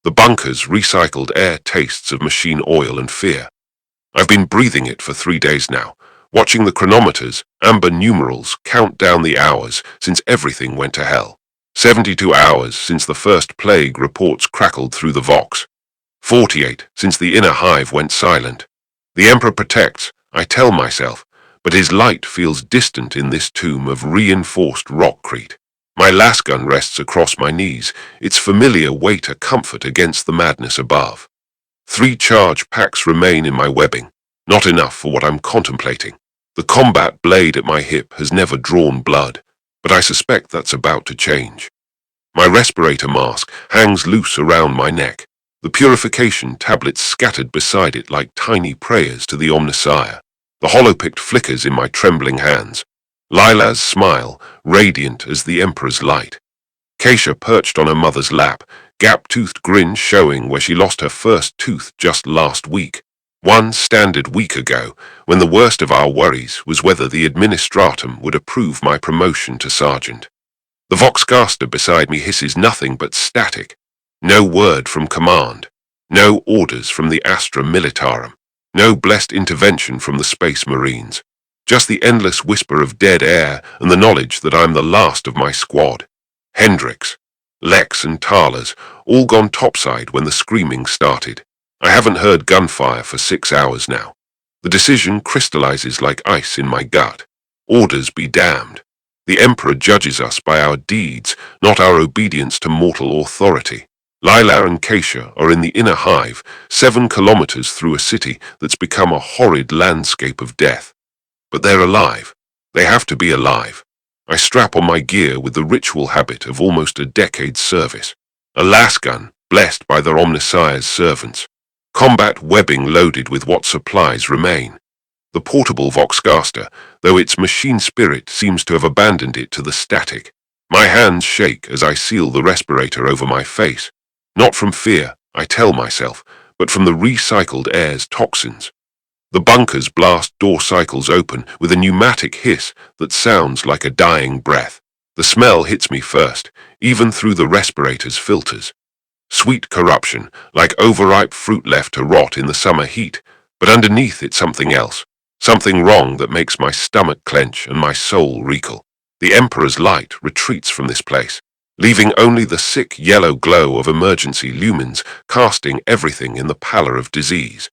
The bunker's recycled air tastes of machine oil and fear. I've been breathing it for 3 days now, watching the chronometers, amber numerals, count down the hours since everything went to hell. 72 hours since the first plague reports crackled through the Vox. 48 since the inner hive went silent. The Emperor protects, I tell myself, but his light feels distant in this tomb of reinforced rockcrete. My lasgun rests across my knees, its familiar weight a comfort against the madness above. 3 charge packs remain in my webbing, not enough for what I'm contemplating. The combat blade at my hip has never drawn blood, but I suspect that's about to change. My respirator mask hangs loose around my neck, the purification tablets scattered beside it like tiny prayers to the Omnissiah. The holopict flickers in my trembling hands. Lila's smile, radiant as the Emperor's light. Keisha perched on her mother's lap, gap-toothed grin showing where she lost her first tooth just last week. One standard week ago, when the worst of our worries was whether the administratum would approve my promotion to sergeant. The Voxcaster beside me hisses nothing but static. No word from command. No orders from the Astra Militarum. No blessed intervention from the Space Marines. Just the endless whisper of dead air and the knowledge that I'm the last of my squad. Hendrix, Lex and Talas, all gone topside when the screaming started. I haven't heard gunfire for 6 hours now. The decision crystallizes like ice in my gut. Orders be damned. The Emperor judges us by our deeds, not our obedience to mortal authority. Lila and Keisha are in the inner hive, 7 kilometers through a city that's become a horrid landscape of death. But they're alive. They have to be alive. I strap on my gear with the ritual habit of almost a decade's service. A lasgun, blessed by their Omnissiah's servants. Combat webbing loaded with what supplies remain. The portable Voxcaster, though its machine spirit seems to have abandoned it to the static. My hands shake as I seal the respirator over my face. Not from fear, I tell myself, but from the recycled air's toxins. The bunker's blast door cycles open with a pneumatic hiss that sounds like a dying breath. The smell hits me first, even through the respirator's filters. Sweet corruption, like overripe fruit left to rot in the summer heat, but underneath it's something else. Something wrong that makes my stomach clench and my soul recoil. The Emperor's light retreats from this place, leaving only the sick yellow glow of emergency lumens casting everything in the pallor of disease.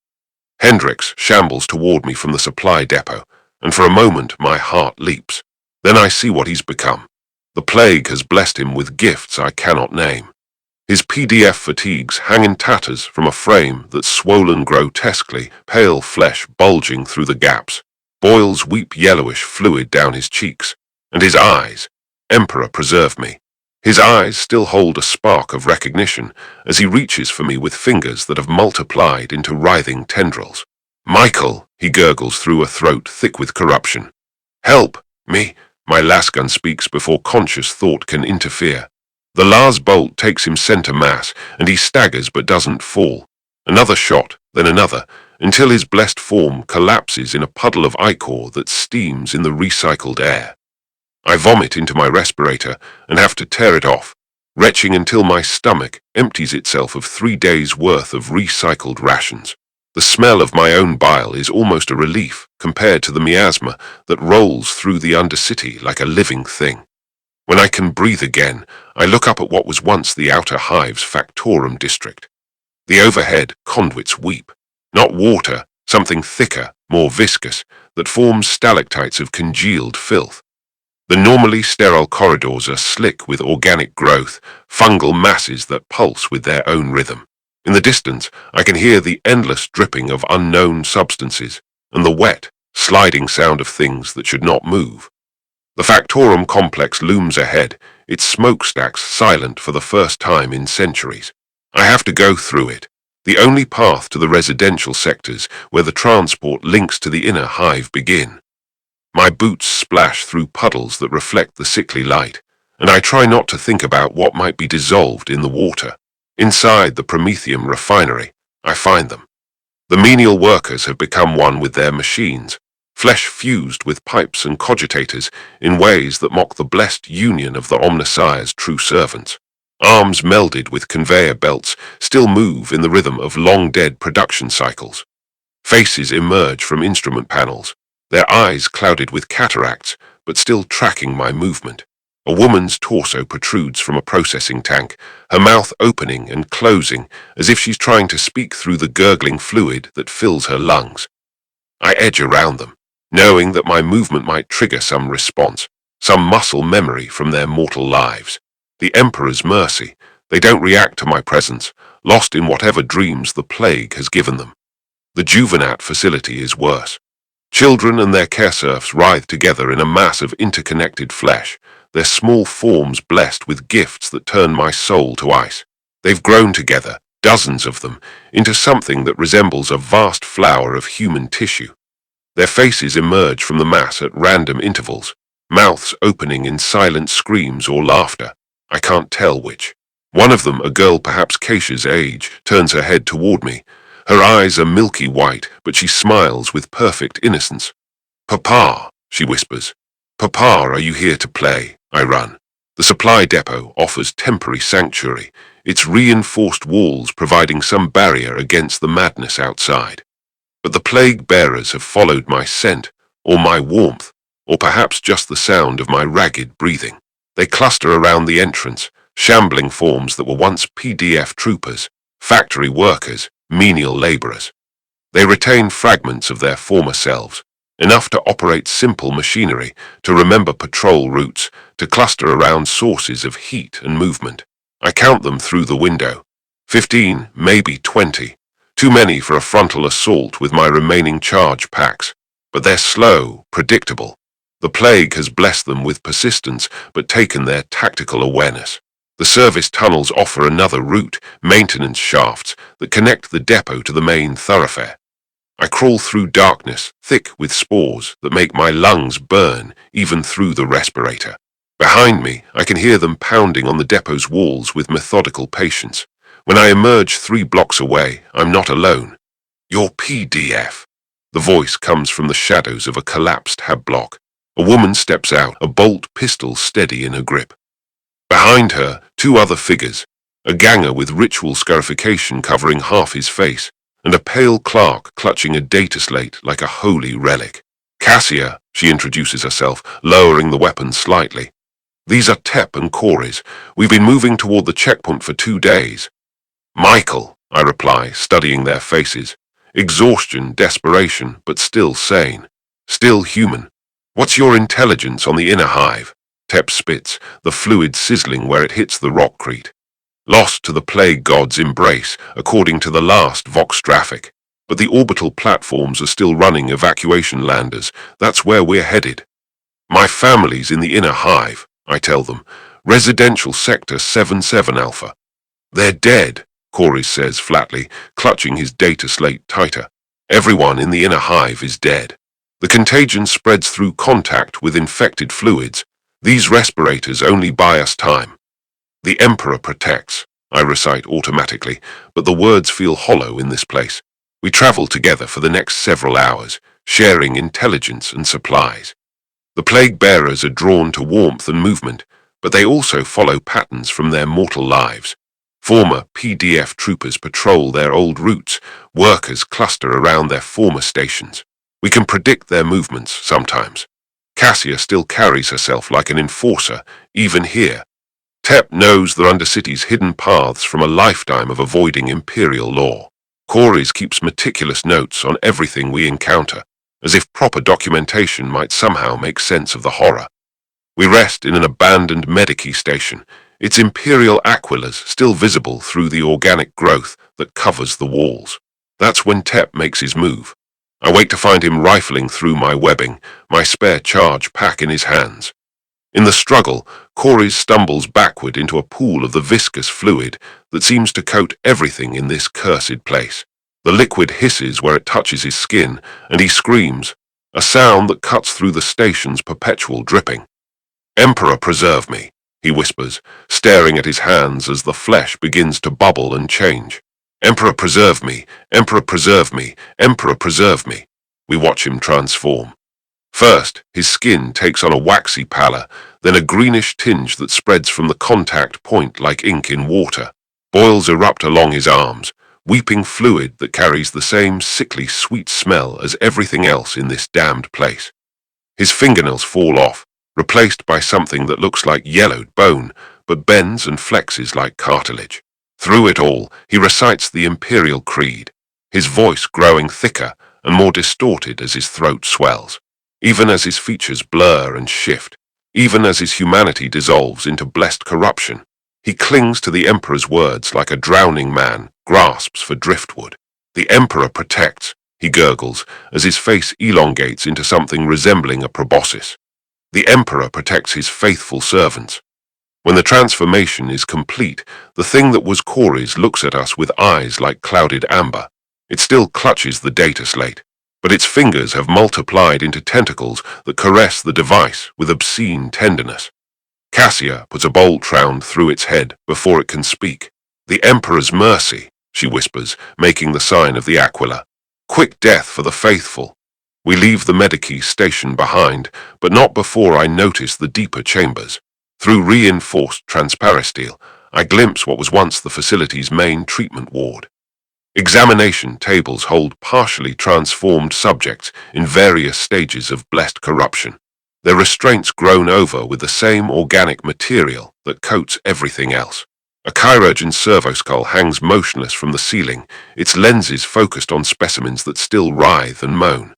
Hendrix shambles toward me from the supply depot, and for a moment my heart leaps. Then I see what he's become. The plague has blessed him with gifts I cannot name. His PDF fatigues hang in tatters from a frame that's swollen grotesquely, pale flesh bulging through the gaps. Boils weep yellowish fluid down his cheeks. And his eyes, Emperor preserve me. His eyes still hold a spark of recognition as he reaches for me with fingers that have multiplied into writhing tendrils. Michael, he gurgles through a throat thick with corruption. Help me, my lasgun speaks before conscious thought can interfere. The Lars bolt takes him center mass, and he staggers but doesn't fall. Another shot, then another, until his blessed form collapses in a puddle of ichor that steams in the recycled air. I vomit into my respirator and have to tear it off, retching until my stomach empties itself of 3 days' worth of recycled rations. The smell of my own bile is almost a relief compared to the miasma that rolls through the undercity like a living thing. When I can breathe again, I look up at what was once the outer hive's factorum district. The overhead conduits weep. Not water, something thicker, more viscous, that forms stalactites of congealed filth. The normally sterile corridors are slick with organic growth, fungal masses that pulse with their own rhythm. In the distance, I can hear the endless dripping of unknown substances, and the wet, sliding sound of things that should not move. The Factorum complex looms ahead, its smokestacks silent for the first time in centuries. I have to go through it, the only path to the residential sectors where the transport links to the inner hive begin. My boots splash through puddles that reflect the sickly light, and I try not to think about what might be dissolved in the water. Inside the Prometheum refinery, I find them. The menial workers have become one with their machines, flesh fused with pipes and cogitators in ways that mock the blessed union of the Omnissiah's true servants. Arms melded with conveyor belts still move in the rhythm of long-dead production cycles. Faces emerge from instrument panels, their eyes clouded with cataracts, but still tracking my movement. A woman's torso protrudes from a processing tank, her mouth opening and closing as if she's trying to speak through the gurgling fluid that fills her lungs. I edge around them, knowing that my movement might trigger some response, some muscle memory from their mortal lives. The Emperor's mercy, they don't react to my presence, lost in whatever dreams the plague has given them. The Juvenat facility is worse. Children and their care serfs writhe together in a mass of interconnected flesh, their small forms blessed with gifts that turn my soul to ice. They've grown together, dozens of them, into something that resembles a vast flower of human tissue. Their faces emerge from the mass at random intervals, mouths opening in silent screams or laughter. I can't tell which. One of them, a girl perhaps Keisha's age, turns her head toward me. Her eyes are milky white, but she smiles with perfect innocence. "Papa," she whispers. "Papa, are you here to play?" I run. The supply depot offers temporary sanctuary, its reinforced walls providing some barrier against the madness outside. But the plague bearers have followed my scent, or my warmth, or perhaps just the sound of my ragged breathing. They cluster around the entrance, shambling forms that were once PDF troopers, factory workers, menial laborers. They retain fragments of their former selves, enough to operate simple machinery, to remember patrol routes, to cluster around sources of heat and movement. I count them through the window. 15, maybe 20. Too many for a frontal assault with my remaining charge packs. But they're slow, predictable. The plague has blessed them with persistence, but taken their tactical awareness. The service tunnels offer another route, maintenance shafts, that connect the depot to the main thoroughfare. I crawl through darkness, thick with spores that make my lungs burn, even through the respirator. Behind me, I can hear them pounding on the depot's walls with methodical patience. When I emerge 3 blocks away, I'm not alone. "You're PDF." The voice comes from the shadows of a collapsed hab block. A woman steps out, a bolt pistol steady in her grip. Behind her, 2 other figures, a ganger with ritual scarification covering half his face, and a pale clerk clutching a data slate like a holy relic. "Cassia," she introduces herself, lowering the weapon slightly. "These are Tep and Coris. We've been moving toward the checkpoint for 2 days. "Michael," I reply, studying their faces. Exhaustion, desperation, but still sane. Still human. "What's your intelligence on the inner hive?" Tep spits, the fluid sizzling where it hits the rockcrete. "Lost to the plague god's embrace, according to the last Vox traffic. But the orbital platforms are still running evacuation landers. That's where we're headed." "My family's in the inner hive," I tell them. "Residential sector 77 Alpha." "They're dead," Coris says flatly, clutching his data slate tighter. "Everyone in the inner hive is dead. The contagion spreads through contact with infected fluids. These respirators only buy us time." "The Emperor protects," I recite automatically, but the words feel hollow in this place. We travel together for the next several hours, sharing intelligence and supplies. The plague bearers are drawn to warmth and movement, but they also follow patterns from their mortal lives. Former PDF troopers patrol their old routes, workers cluster around their former stations. We can predict their movements sometimes. Cassia still carries herself like an enforcer, even here. Tep knows the Undercity's hidden paths from a lifetime of avoiding Imperial law. Coris keeps meticulous notes on everything we encounter, as if proper documentation might somehow make sense of the horror. We rest in an abandoned Medici station, its Imperial aquilers still visible through the organic growth that covers the walls. That's when Tep makes his move. I wake to find him rifling through my webbing, my spare charge pack in his hands. In the struggle, Coris stumbles backward into a pool of the viscous fluid that seems to coat everything in this cursed place. The liquid hisses where it touches his skin, and he screams, a sound that cuts through the station's perpetual dripping. "Emperor, preserve me," he whispers, staring at his hands as the flesh begins to bubble and change. "Emperor, preserve me! Emperor, preserve me! Emperor, preserve me!" We watch him transform. First, his skin takes on a waxy pallor, then a greenish tinge that spreads from the contact point like ink in water. Boils erupt along his arms, weeping fluid that carries the same sickly sweet smell as everything else in this damned place. His fingernails fall off, replaced by something that looks like yellowed bone, but bends and flexes like cartilage. Through it all, he recites the Imperial creed, his voice growing thicker and more distorted as his throat swells, even as his features blur and shift, even as his humanity dissolves into blessed corruption. He clings to the Emperor's words like a drowning man grasps for driftwood. The Emperor protects, he gurgles, as his face elongates into something resembling a proboscis. The Emperor protects his faithful servants. When the transformation is complete, the thing that was Corey's looks at us with eyes like clouded amber. It still clutches the data slate, but its fingers have multiplied into tentacles that caress the device with obscene tenderness. Cassia puts a bolt round through its head before it can speak. The Emperor's mercy, she whispers, making the sign of the Aquila. Quick death for the faithful. We leave the Medici station behind, but not before I notice the deeper chambers. Through reinforced transparisteel, I glimpse what was once the facility's main treatment ward. Examination tables hold partially transformed subjects in various stages of blessed corruption, their restraints grown over with the same organic material that coats everything else. A chirurgeon's servoskull hangs motionless from the ceiling, its lenses focused on specimens that still writhe and moan.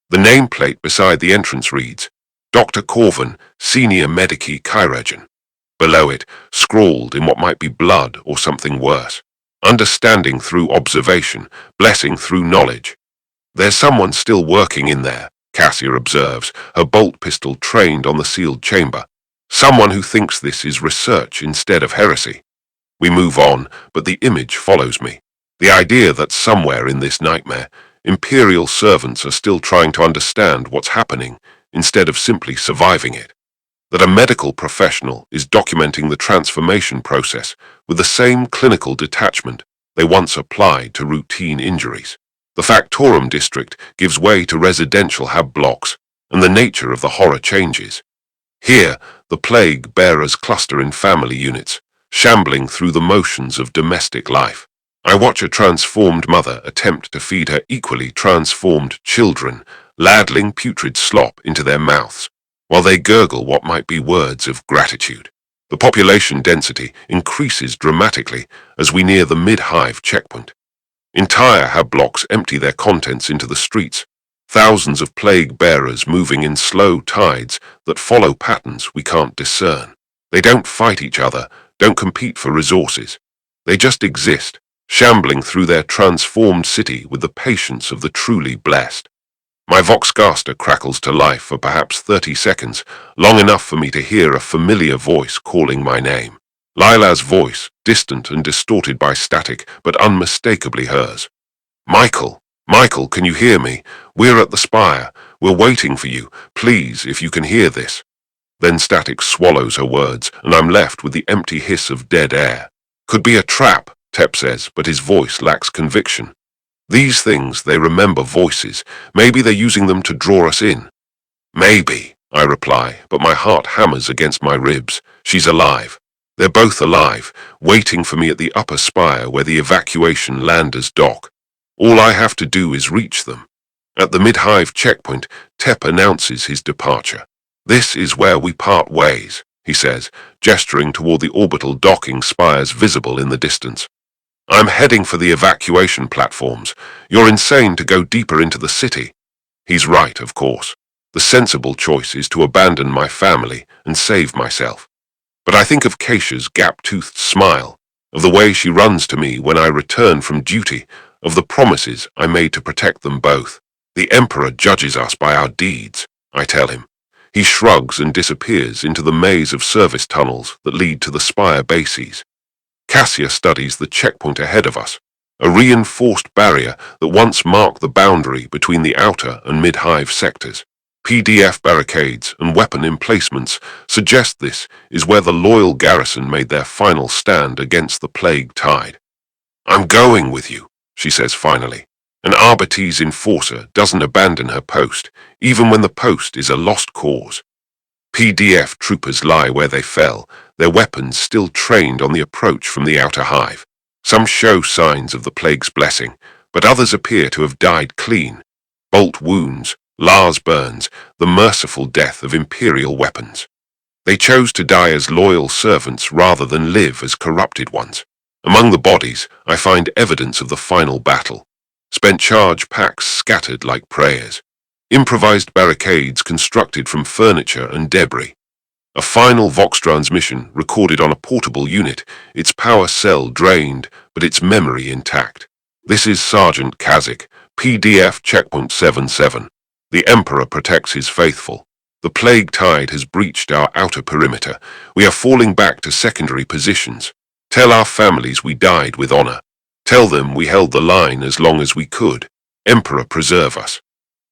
The nameplate beside the entrance reads, Dr. Corvin, Senior Medici Chirurgeon. Below it, scrawled in what might be blood or something worse, understanding through observation, blessing through knowledge. There's someone still working in there, Cassia observes, her bolt pistol trained on the sealed chamber. Someone who thinks this is research instead of heresy. We move on, but the image follows me. The idea that somewhere in this nightmare, Imperial servants are still trying to understand what's happening instead of simply surviving it. That a medical professional is documenting the transformation process with the same clinical detachment they once applied to routine injuries. The Factorum district gives way to residential hab blocks, and the nature of the horror changes. Here, the plague bearers cluster in family units, shambling through the motions of domestic life. I watch a transformed mother attempt to feed her equally transformed children, ladling putrid slop into their mouths, while they gurgle what might be words of gratitude. The population density increases dramatically as we near the mid-hive checkpoint. Entire hab blocks empty their contents into the streets, thousands of plague bearers moving in slow tides that follow patterns we can't discern. They don't fight each other, don't compete for resources. They just exist, shambling through their transformed city with the patience of the truly blessed. My Voxcaster crackles to life for perhaps 30 seconds, long enough for me to hear a familiar voice calling my name. Lila's voice, distant and distorted by static, but unmistakably hers. Michael, Michael, can you hear me? We're at the spire. We're waiting for you. Please, if you can hear this. Then static swallows her words, and I'm left with the empty hiss of dead air. Could be a trap, Tep says, but his voice lacks conviction. These things, they remember voices. Maybe they're using them to draw us in. Maybe, I reply, but my heart hammers against my ribs. She's alive. They're both alive, waiting for me at the upper spire where the evacuation landers dock. All I have to do is reach them. At the mid-hive checkpoint, Tep announces his departure. This is where we part ways, he says, gesturing toward the orbital docking spires visible in the distance. I'm heading for the evacuation platforms. You're insane to go deeper into the city. He's right, of course. The sensible choice is to abandon my family and save myself. But I think of Keisha's gap-toothed smile, of the way she runs to me when I return from duty, of the promises I made to protect them both. The Emperor judges us by our deeds, I tell him. He shrugs and disappears into the maze of service tunnels that lead to the spire bases. Cassia studies the checkpoint ahead of us, a reinforced barrier that once marked the boundary between the outer and mid-hive sectors. PDF barricades and weapon emplacements suggest this is where the loyal garrison made their final stand against the plague tide. I'm going with you, she says finally. An Arbites enforcer doesn't abandon her post, even when the post is a lost cause. PDF troopers lie where they fell, their weapons still trained on the approach from the outer hive. Some show signs of the plague's blessing, but others appear to have died clean. Bolt wounds, Lars burns, the merciful death of Imperial weapons. They chose to die as loyal servants rather than live as corrupted ones. Among the bodies, I find evidence of the final battle. Spent charge packs scattered like prayers. Improvised barricades constructed from furniture and debris. A final Vox transmission recorded on a portable unit, its power cell drained, but its memory intact. This is Sergeant Kazik, PDF Checkpoint 77. The Emperor protects his faithful. The plague tide has breached our outer perimeter. We are falling back to secondary positions. Tell our families we died with honor. Tell them we held the line as long as we could. Emperor preserve us.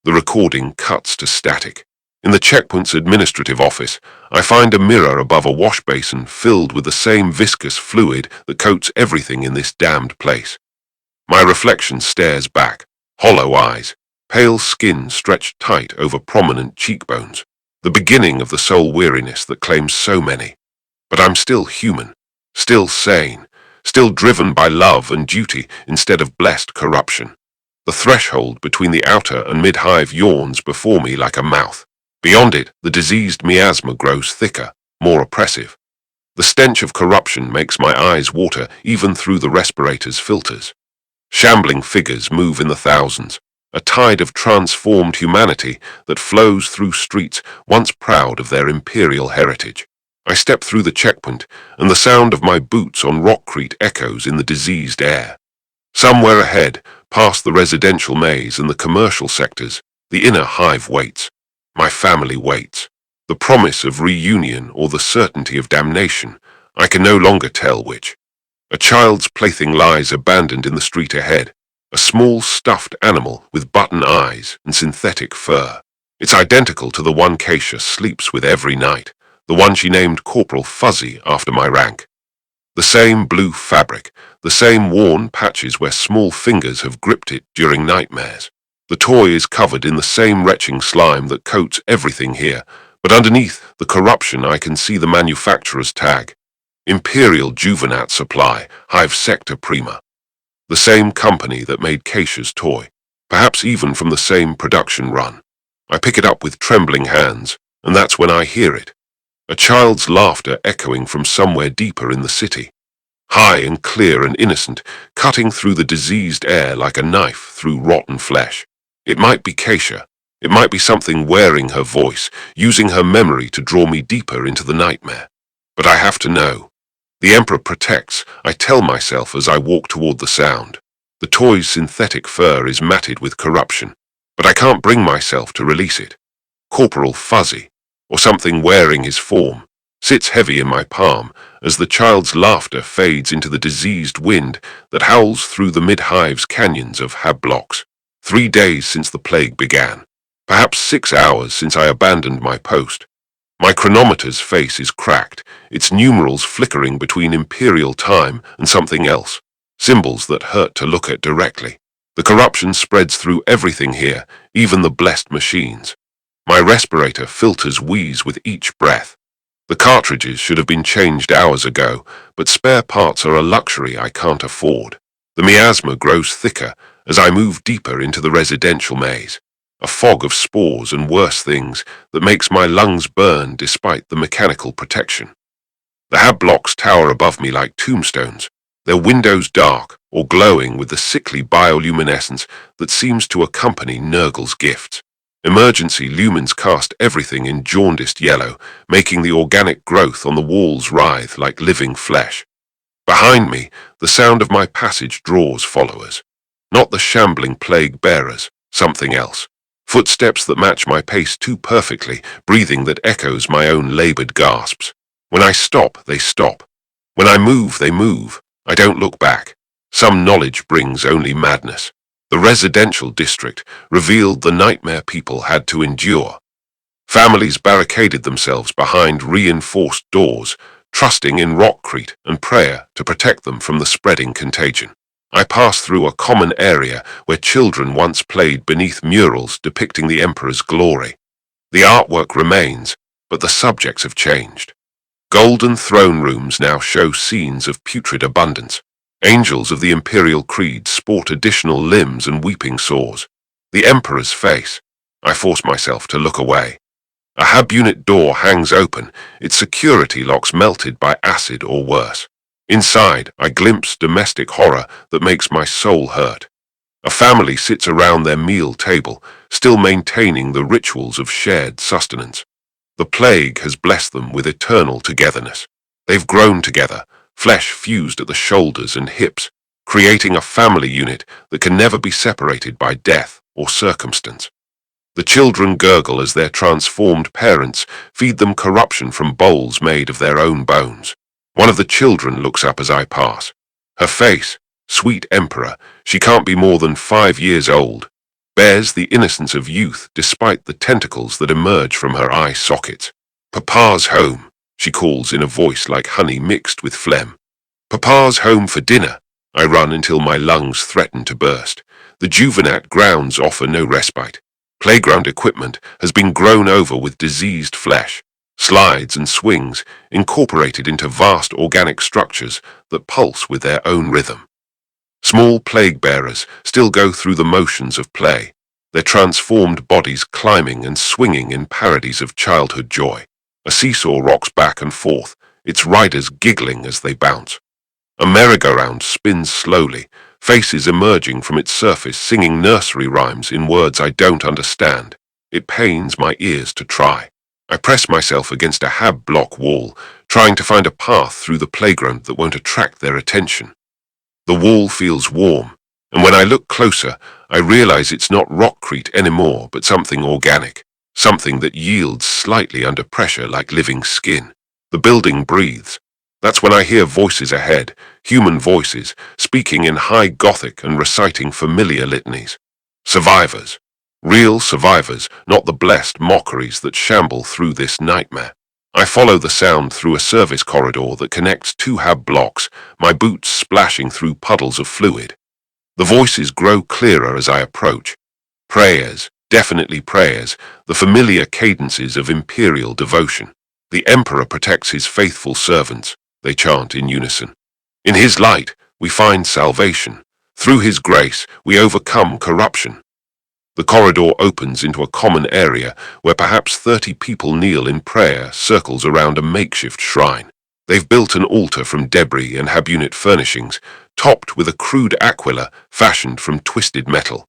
The recording cuts to static. In the checkpoint's administrative office, I find a mirror above a wash basin filled with the same viscous fluid that coats everything in this damned place. My reflection stares back, hollow eyes, pale skin stretched tight over prominent cheekbones, the beginning of the soul weariness that claims so many. But I'm still human, still sane, still driven by love and duty instead of blessed corruption. The threshold between the outer and mid-hive yawns before me like a mouth. Beyond it, the diseased miasma grows thicker, more oppressive. The stench of corruption makes my eyes water even through the respirator's filters. Shambling figures move in the thousands, a tide of transformed humanity that flows through streets once proud of their imperial heritage. I step through the checkpoint, and the sound of my boots on rockcrete echoes in the diseased air. Somewhere ahead, past the residential maze and the commercial sectors, the inner hive waits. My family waits. The promise of reunion or the certainty of damnation, I can no longer tell which. A child's plaything lies abandoned in the street ahead, a small stuffed animal with button eyes and synthetic fur. It's identical to the one Keisha sleeps with every night, the one she named Corporal Fuzzy after my rank. The same blue fabric, the same worn patches where small fingers have gripped it during nightmares. The toy is covered in the same retching slime that coats everything here, but underneath the corruption I can see the manufacturer's tag. Imperial Juvenat Supply, Hive Sector Prima. The same company that made Keisha's toy, perhaps even from the same production run. I pick it up with trembling hands, and that's when I hear it. A child's laughter echoing from somewhere deeper in the city. High and clear and innocent, cutting through the diseased air like a knife through rotten flesh. It might be Keisha. It might be something wearing her voice, using her memory to draw me deeper into the nightmare. But I have to know. The Emperor protects, I tell myself as I walk toward the sound. The toy's synthetic fur is matted with corruption, but I can't bring myself to release it. Corporal Fuzzy, or something wearing his form, sits heavy in my palm as the child's laughter fades into the diseased wind that howls through the mid-hive's canyons of hab blocks. 3 days since the plague began. Perhaps 6 hours since I abandoned my post. My chronometer's face is cracked, its numerals flickering between Imperial time and something else, symbols that hurt to look at directly. The corruption spreads through everything here, even the blessed machines. My respirator filters wheeze with each breath. The cartridges should have been changed hours ago, but spare parts are a luxury I can't afford. The miasma grows thicker as I move deeper into the residential maze. A fog of spores and worse things that makes my lungs burn despite the mechanical protection. The hab blocks tower above me like tombstones, their windows dark or glowing with the sickly bioluminescence that seems to accompany Nurgle's gifts. Emergency lumens cast everything in jaundiced yellow, making the organic growth on the walls writhe like living flesh. Behind me, the sound of my passage draws followers. Not the shambling plague bearers, something else. Footsteps that match my pace too perfectly, breathing that echoes my own labored gasps. When I stop, they stop. When I move, they move. I don't look back. Some knowledge brings only madness. The residential district revealed the nightmare people had to endure. Families barricaded themselves behind reinforced doors, trusting in rockcrete and prayer to protect them from the spreading contagion. I pass through a common area where children once played beneath murals depicting the Emperor's glory. The artwork remains, but the subjects have changed. Golden throne rooms now show scenes of putrid abundance. Angels of the Imperial creed sport additional limbs and weeping sores. The Emperor's face. I force myself to look away. A hab unit door hangs open, its security locks melted by acid or worse. Inside, I glimpse domestic horror that makes my soul hurt. A family sits around their meal table, still maintaining the rituals of shared sustenance. The plague has blessed them with eternal togetherness. They've grown together, flesh fused at the shoulders and hips, creating a family unit that can never be separated by death or circumstance. The children gurgle as their transformed parents feed them corruption from bowls made of their own bones. One of the children looks up as I pass. Her face, sweet emperor, she can't be more than 5 years old, bears the innocence of youth despite the tentacles that emerge from her eye sockets. Papa's home, she calls in a voice like honey mixed with phlegm. Papa's home for dinner. I run until my lungs threaten to burst. The Juvenat grounds offer no respite. Playground equipment has been grown over with diseased flesh. Slides and swings incorporated into vast organic structures that pulse with their own rhythm. Small plague bearers still go through the motions of play, their transformed bodies climbing and swinging in parodies of childhood joy. A seesaw rocks back and forth, its riders giggling as they bounce. A merry-go-round spins slowly, faces emerging from its surface singing nursery rhymes in words I don't understand. It pains my ears to try. I press myself against a hab block wall, trying to find a path through the playground that won't attract their attention. The wall feels warm, and when I look closer, I realize it's not rockcrete anymore, but something organic, something that yields slightly under pressure like living skin. The building breathes. That's when I hear voices ahead, human voices, speaking in high Gothic and reciting familiar litanies. Survivors. Real survivors, not the blessed mockeries that shamble through this nightmare. I follow the sound through a service corridor that connects 2 hab blocks, my boots splashing through puddles of fluid. The voices grow clearer as I approach. Prayers, definitely prayers, the familiar cadences of Imperial devotion. The Emperor protects his faithful servants, they chant in unison. In his light, we find salvation. Through his grace, we overcome corruption. The corridor opens into a common area where perhaps 30 people kneel in prayer circles around a makeshift shrine. They've built an altar from debris and hab unit furnishings, topped with a crude aquila fashioned from twisted metal.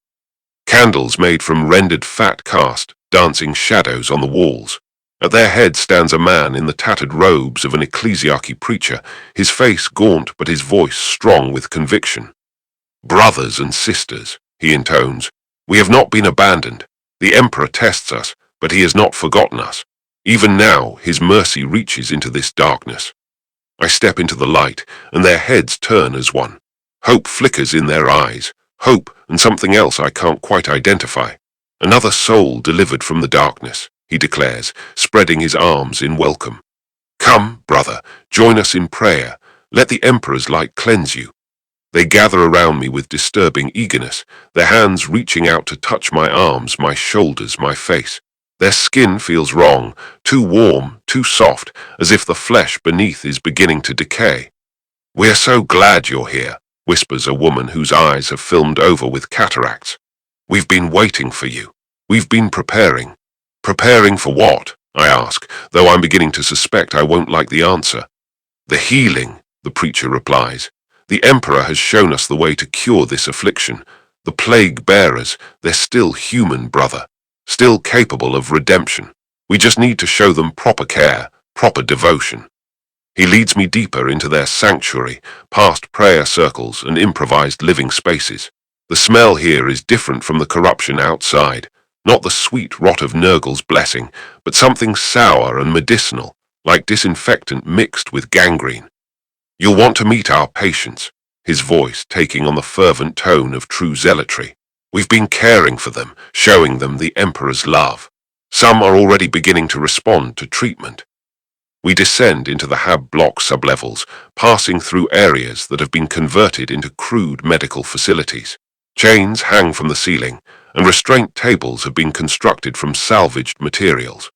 Candles made from rendered fat cast, dancing shadows on the walls. At their head stands a man in the tattered robes of an ecclesiarchy preacher, his face gaunt but his voice strong with conviction. "Brothers and sisters," he intones, "we have not been abandoned. The Emperor tests us, but he has not forgotten us. Even now, his mercy reaches into this darkness." I step into the light, and their heads turn as one. Hope flickers in their eyes, hope and something else I can't quite identify. "Another soul delivered from the darkness," he declares, spreading his arms in welcome. "Come, brother, join us in prayer. Let the Emperor's light cleanse you." They gather around me with disturbing eagerness, their hands reaching out to touch my arms, my shoulders, my face. Their skin feels wrong, too warm, too soft, as if the flesh beneath is beginning to decay. "We're so glad you're here," whispers a woman whose eyes have filmed over with cataracts. "We've been waiting for you. We've been preparing." "Preparing for what?" I ask, though I'm beginning to suspect I won't like the answer. "The healing," the preacher replies. "The Emperor has shown us the way to cure this affliction. The plague bearers, they're still human, brother, still capable of redemption. We just need to show them proper care, proper devotion." He leads me deeper into their sanctuary, past prayer circles and improvised living spaces. The smell here is different from the corruption outside. Not the sweet rot of Nurgle's blessing, but something sour and medicinal, like disinfectant mixed with gangrene. "You'll want to meet our patients," his voice taking on the fervent tone of true zealotry. "We've been caring for them, showing them the Emperor's love. Some are already beginning to respond to treatment." We descend into the hab block sublevels, passing through areas that have been converted into crude medical facilities. Chains hang from the ceiling, and restraint tables have been constructed from salvaged materials.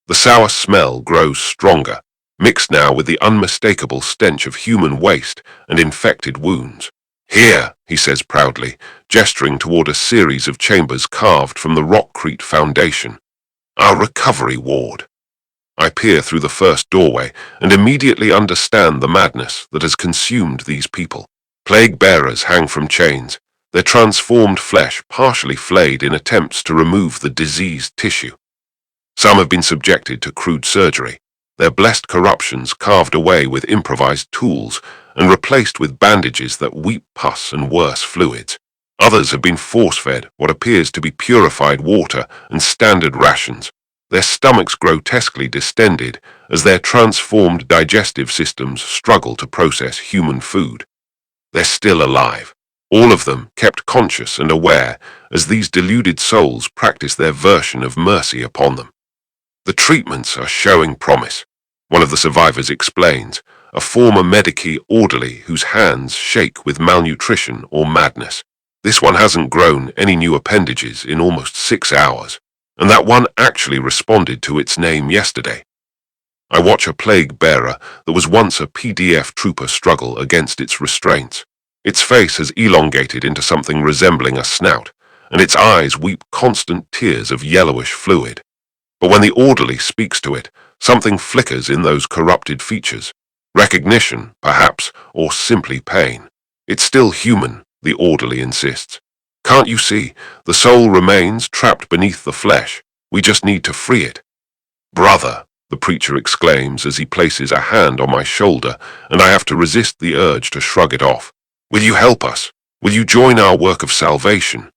The sour smell grows stronger, mixed now with the unmistakable stench of human waste and infected wounds. Here, he says proudly, gesturing toward a series of chambers carved from the rockcrete foundation. Our recovery ward. I peer through the first doorway and immediately understand the madness that has consumed these people. Plague bearers hang from chains, their transformed flesh partially flayed in attempts to remove the diseased tissue. Some have been subjected to crude surgery, their blessed corruptions carved away with improvised tools and replaced with bandages that weep pus and worse fluids. Others have been force-fed what appears to be purified water and standard rations, their stomachs grotesquely distended as their transformed digestive systems struggle to process human food. They're still alive, all of them kept conscious and aware as these deluded souls practice their version of mercy upon them. The treatments are showing promise, one of the survivors explains, a former Medici orderly whose hands shake with malnutrition or madness. This one hasn't grown any new appendages in almost 6 hours, and that one actually responded to its name yesterday. I watch a plague bearer that was once a PDF trooper struggle against its restraints. Its face has elongated into something resembling a snout, and its eyes weep constant tears of yellowish fluid. But when the orderly speaks to it, something flickers in those corrupted features. Recognition, perhaps, or simply pain. It's still human, the orderly insists. Can't you see? The soul remains trapped beneath the flesh. We just need to free it. Brother, the preacher exclaims as he places a hand on my shoulder, and I have to resist the urge to shrug it off. Will you help us? Will you join our work of salvation?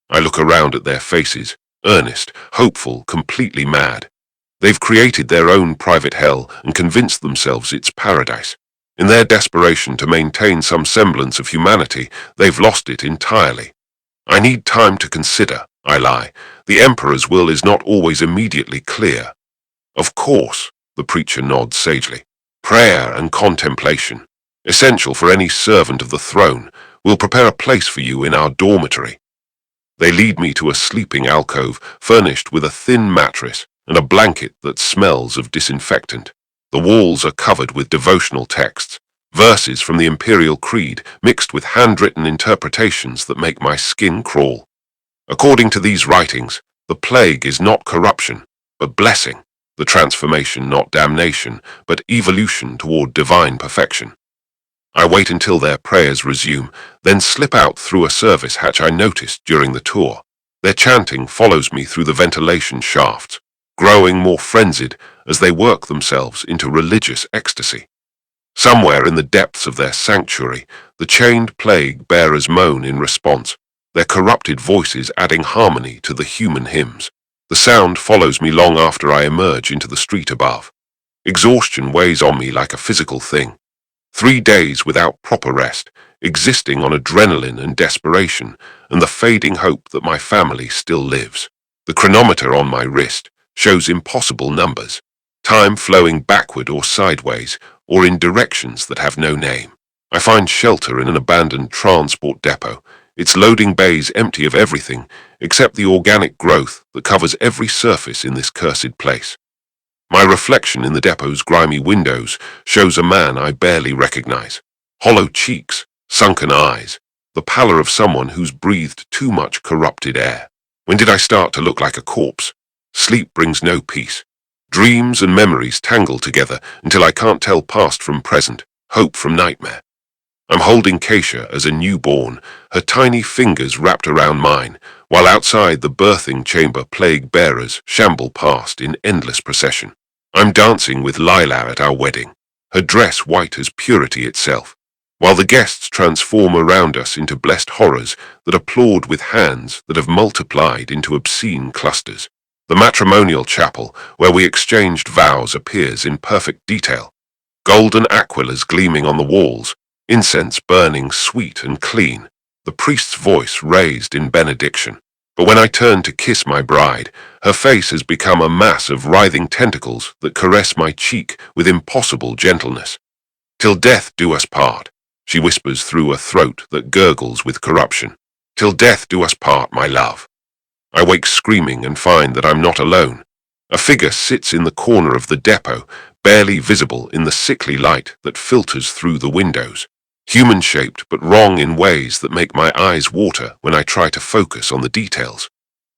I look around at their faces, earnest, hopeful, completely mad. They've created their own private hell and convinced themselves it's paradise. In their desperation to maintain some semblance of humanity, they've lost it entirely. I need time to consider, I lie. The Emperor's will is not always immediately clear. Of course, the preacher nods sagely. Prayer and contemplation, essential for any servant of the throne, will prepare a place for you in our dormitory. They lead me to a sleeping alcove furnished with a thin mattress and a blanket that smells of disinfectant. The walls are covered with devotional texts, verses from the Imperial Creed mixed with handwritten interpretations that make my skin crawl. According to these writings, the plague is not corruption, but blessing, the transformation not damnation, but evolution toward divine perfection. I wait until their prayers resume, then slip out through a service hatch I noticed during the tour. Their chanting follows me through the ventilation shafts, growing more frenzied as they work themselves into religious ecstasy. Somewhere in the depths of their sanctuary, the chained plague bearers moan in response, their corrupted voices adding harmony to the human hymns. The sound follows me long after I emerge into the street above. Exhaustion weighs on me like a physical thing. 3 days without proper rest, existing on adrenaline and desperation, and the fading hope that my family still lives. The chronometer on my wrist shows impossible numbers, time flowing backward or sideways, or in directions that have no name. I find shelter in an abandoned transport depot, its loading bays empty of everything except the organic growth that covers every surface in this cursed place. My reflection in the depot's grimy windows shows a man I barely recognize. Hollow cheeks, sunken eyes, the pallor of someone who's breathed too much corrupted air. When did I start to look like a corpse? Sleep brings no peace. Dreams and memories tangle together until I can't tell past from present, hope from nightmare. I'm holding Keisha as a newborn, her tiny fingers wrapped around mine, while outside the birthing chamber plague bearers shamble past in endless procession. I'm dancing with Lila at our wedding, her dress white as purity itself, while the guests transform around us into blessed horrors that applaud with hands that have multiplied into obscene clusters. The matrimonial chapel, where we exchanged vows, appears in perfect detail. Golden aquilars gleaming on the walls, incense burning sweet and clean, the priest's voice raised in benediction. But when I turn to kiss my bride, her face has become a mass of writhing tentacles that caress my cheek with impossible gentleness. "Till death do us part," she whispers through a throat that gurgles with corruption. "Till death do us part, my love." I wake screaming and find that I'm not alone. A figure sits in the corner of the depot, barely visible in the sickly light that filters through the windows. Human-shaped but wrong in ways that make my eyes water when I try to focus on the details.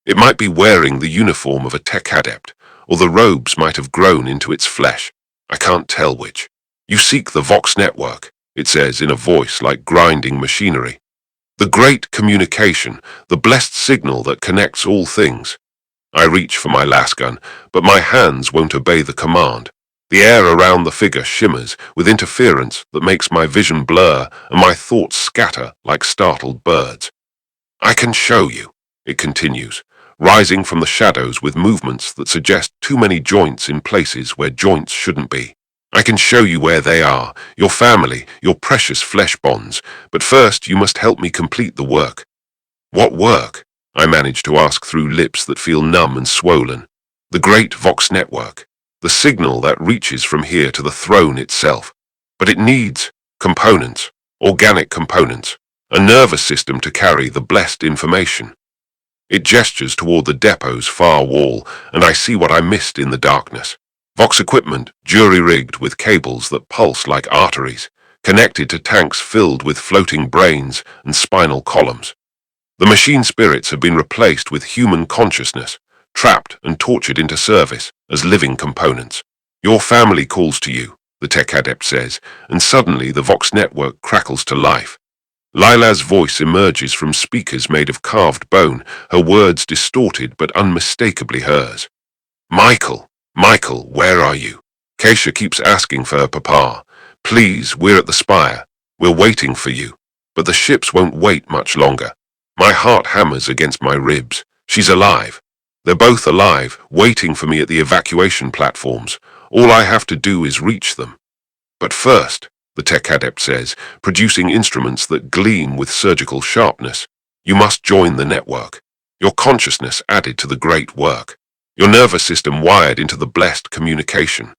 It might be wearing the uniform of a tech adept, or the robes might have grown into its flesh. I can't tell which. "You seek the Vox network," it says in a voice like grinding machinery. "The great communication, the blessed signal that connects all things." I reach for my lasgun, but my hands won't obey the command. The air around the figure shimmers with interference that makes my vision blur and my thoughts scatter like startled birds. "I can show you," it continues, rising from the shadows with movements that suggest too many joints in places where joints shouldn't be. "I can show you where they are, your family, your precious flesh bonds, but first you must help me complete the work." "What work?" I manage to ask through lips that feel numb and swollen. "The great Vox network, the signal that reaches from here to the throne itself. But it needs components, organic components, a nervous system to carry the blessed information." It gestures toward the depot's far wall, and I see what I missed in the darkness. Vox equipment, jury-rigged with cables that pulse like arteries, connected to tanks filled with floating brains and spinal columns. The machine spirits have been replaced with human consciousness, trapped and tortured into service as living components. "Your family calls to you," the tech adept says, and suddenly the Vox network crackles to life. Lila's voice emerges from speakers made of carved bone, her words distorted but unmistakably hers. "Michael, Michael, where are you?" Keisha keeps asking for her papa. "Please, we're at the spire. We're waiting for you." But the ships won't wait much longer. My heart hammers against my ribs. She's alive. They're both alive, waiting for me at the evacuation platforms. All I have to do is reach them. "But first," the tech adept says, producing instruments that gleam with surgical sharpness, "you must join the network. Your consciousness added to the great work. Your nervous system wired into the blessed communication."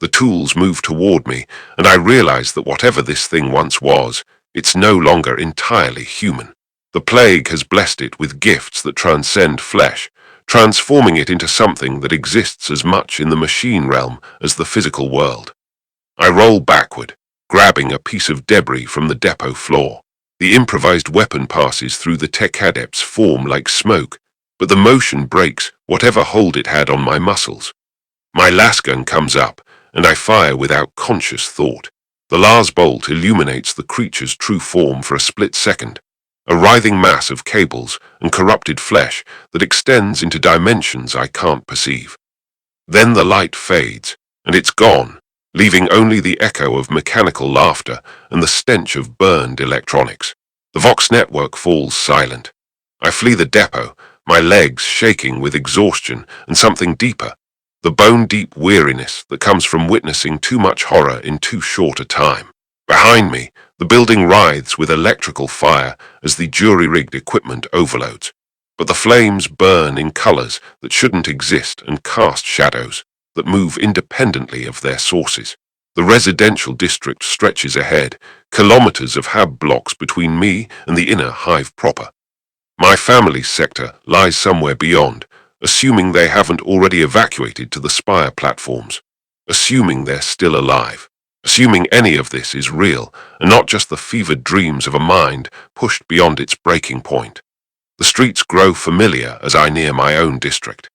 The tools move toward me, and I realize that whatever this thing once was, it's no longer entirely human. The plague has blessed it with gifts that transcend flesh, transforming it into something that exists as much in the machine realm as the physical world. I roll backward, grabbing a piece of debris from the depot floor. The improvised weapon passes through the tech adept's form like smoke, but the motion breaks whatever hold it had on my muscles. My lasgun comes up, and I fire without conscious thought. The Lars bolt illuminates the creature's true form for a split second, a writhing mass of cables and corrupted flesh that extends into dimensions I can't perceive. Then the light fades, and it's gone, leaving only the echo of mechanical laughter and the stench of burned electronics. The Vox network falls silent. I flee the depot, my legs shaking with exhaustion and something deeper, the bone-deep weariness that comes from witnessing too much horror in too short a time. Behind me, the building writhes with electrical fire as the jury-rigged equipment overloads. But the flames burn in colors that shouldn't exist and cast shadows that move independently of their sources. The residential district stretches ahead, kilometers of hab blocks between me and the inner hive proper. My family's sector lies somewhere beyond, assuming they haven't already evacuated to the spire platforms, assuming they're still alive, assuming any of this is real and not just the fevered dreams of a mind pushed beyond its breaking point. The streets grow familiar as I near my own district.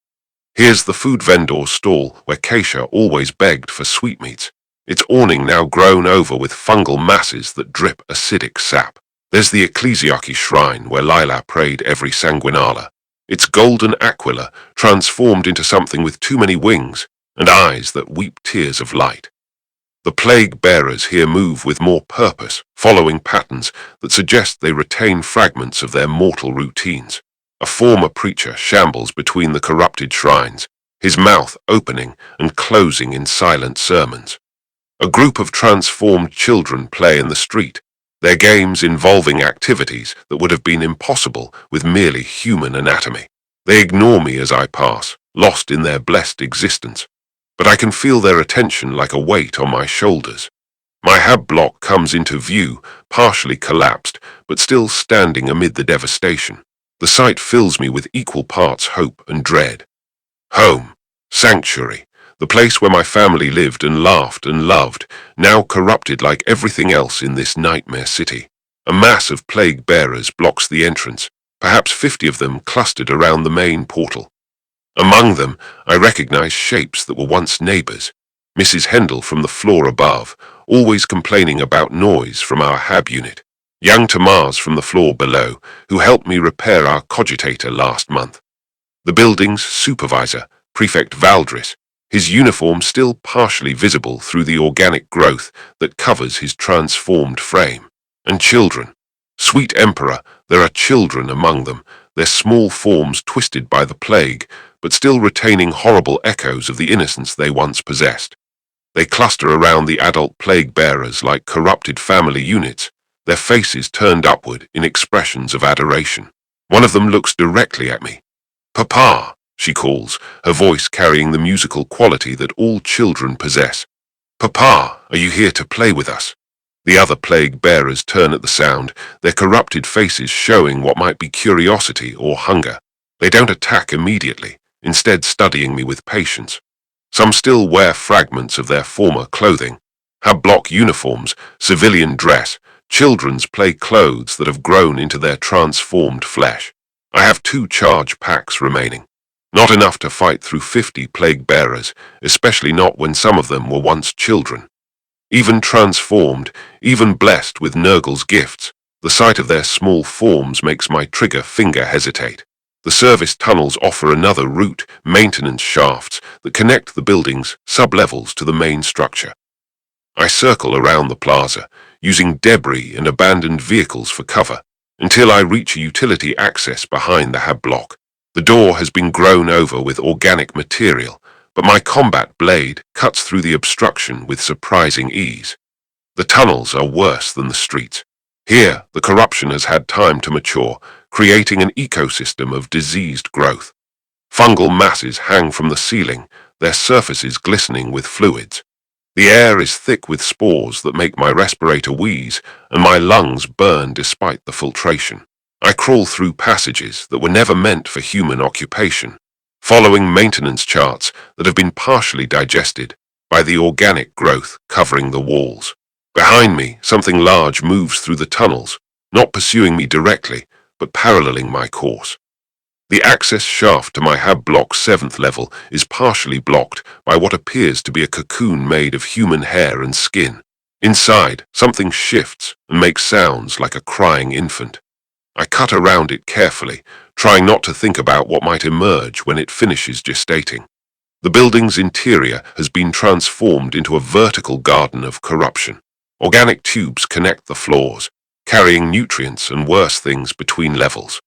Here's the food vendor's stall where Keisha always begged for sweetmeats, its awning now grown over with fungal masses that drip acidic sap. There's the ecclesiarchy shrine where Lila prayed every sanguinala, its golden aquila transformed into something with too many wings and eyes that weep tears of light. The plague bearers here move with more purpose, following patterns that suggest they retain fragments of their mortal routines. A former preacher shambles between the corrupted shrines, his mouth opening and closing in silent sermons. A group of transformed children play in the street, They're games involving activities that would have been impossible with merely human anatomy. They ignore me as I pass, lost in their blessed existence. But I can feel their attention like a weight on my shoulders. My hab block comes into view, partially collapsed, but still standing amid the devastation. The sight fills me with equal parts hope and dread. Home, sanctuary, the place where my family lived and laughed and loved, now corrupted like everything else in this nightmare city. A mass of plague bearers blocks the entrance, perhaps 50 of them clustered around the main portal. Among them, I recognize shapes that were once neighbors. Mrs. Hendel from the floor above, always complaining about noise from our hab unit. Young Tamars from the floor below, who helped me repair our cogitator last month. The building's supervisor, Prefect Valdris, his uniform still partially visible through the organic growth that covers his transformed frame. And children. Sweet Emperor, there are children among them, their small forms twisted by the plague, but still retaining horrible echoes of the innocence they once possessed. They cluster around the adult plague bearers like corrupted family units, their faces turned upward in expressions of adoration. One of them looks directly at me. "Papa," she calls, her voice carrying the musical quality that all children possess. "Papa, are you here to play with us?" The other plague bearers turn at the sound, their corrupted faces showing what might be curiosity or hunger. They don't attack immediately, instead studying me with patience. Some still wear fragments of their former clothing, have block uniforms, civilian dress, children's play clothes that have grown into their transformed flesh. I have 2 charge packs remaining. Not enough to fight through 50 plague bearers, especially not when some of them were once children. Even transformed, even blessed with Nurgle's gifts, the sight of their small forms makes my trigger finger hesitate. The service tunnels offer another route, maintenance shafts, that connect the building's sub-levels to the main structure. I circle around the plaza, using debris and abandoned vehicles for cover, until I reach a utility access behind the hab block. The door has been grown over with organic material, but my combat blade cuts through the obstruction with surprising ease. The tunnels are worse than the streets. Here, the corruption has had time to mature, creating an ecosystem of diseased growth. Fungal masses hang from the ceiling, their surfaces glistening with fluids. The air is thick with spores that make my respirator wheeze, and my lungs burn despite the filtration. I crawl through passages that were never meant for human occupation, following maintenance charts that have been partially digested by the organic growth covering the walls. Behind me, something large moves through the tunnels, not pursuing me directly, but paralleling my course. The access shaft to my hab block's 7th level is partially blocked by what appears to be a cocoon made of human hair and skin. Inside, something shifts and makes sounds like a crying infant. I cut around it carefully, trying not to think about what might emerge when it finishes gestating. The building's interior has been transformed into a vertical garden of corruption. Organic tubes connect the floors, carrying nutrients and worse things between levels.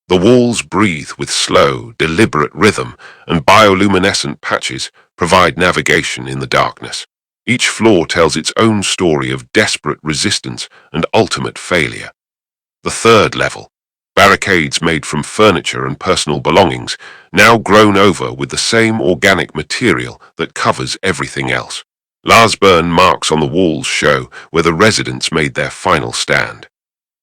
The walls breathe with slow, deliberate rhythm, and bioluminescent patches provide navigation in the darkness. Each floor tells its own story of desperate resistance and ultimate failure. The 3rd level, barricades made from furniture and personal belongings, now grown over with the same organic material that covers everything else. Lasburn marks on the walls show where the residents made their final stand.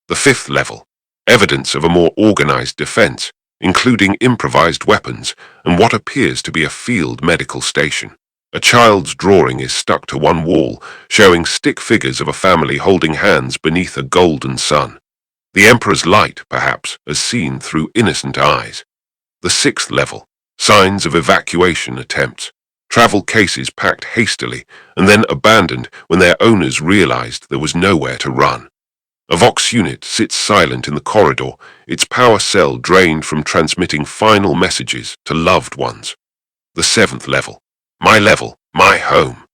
The 5th level, evidence of a more organized defense, including improvised weapons and what appears to be a field medical station. A child's drawing is stuck to one wall, showing stick figures of a family holding hands beneath a golden sun. The Emperor's light, perhaps, as seen through innocent eyes. The 6th level, signs of evacuation attempts. Travel cases packed hastily and then abandoned when their owners realized there was nowhere to run. A Vox unit sits silent in the corridor, its power cell drained from transmitting final messages to loved ones. The 7th level, my home.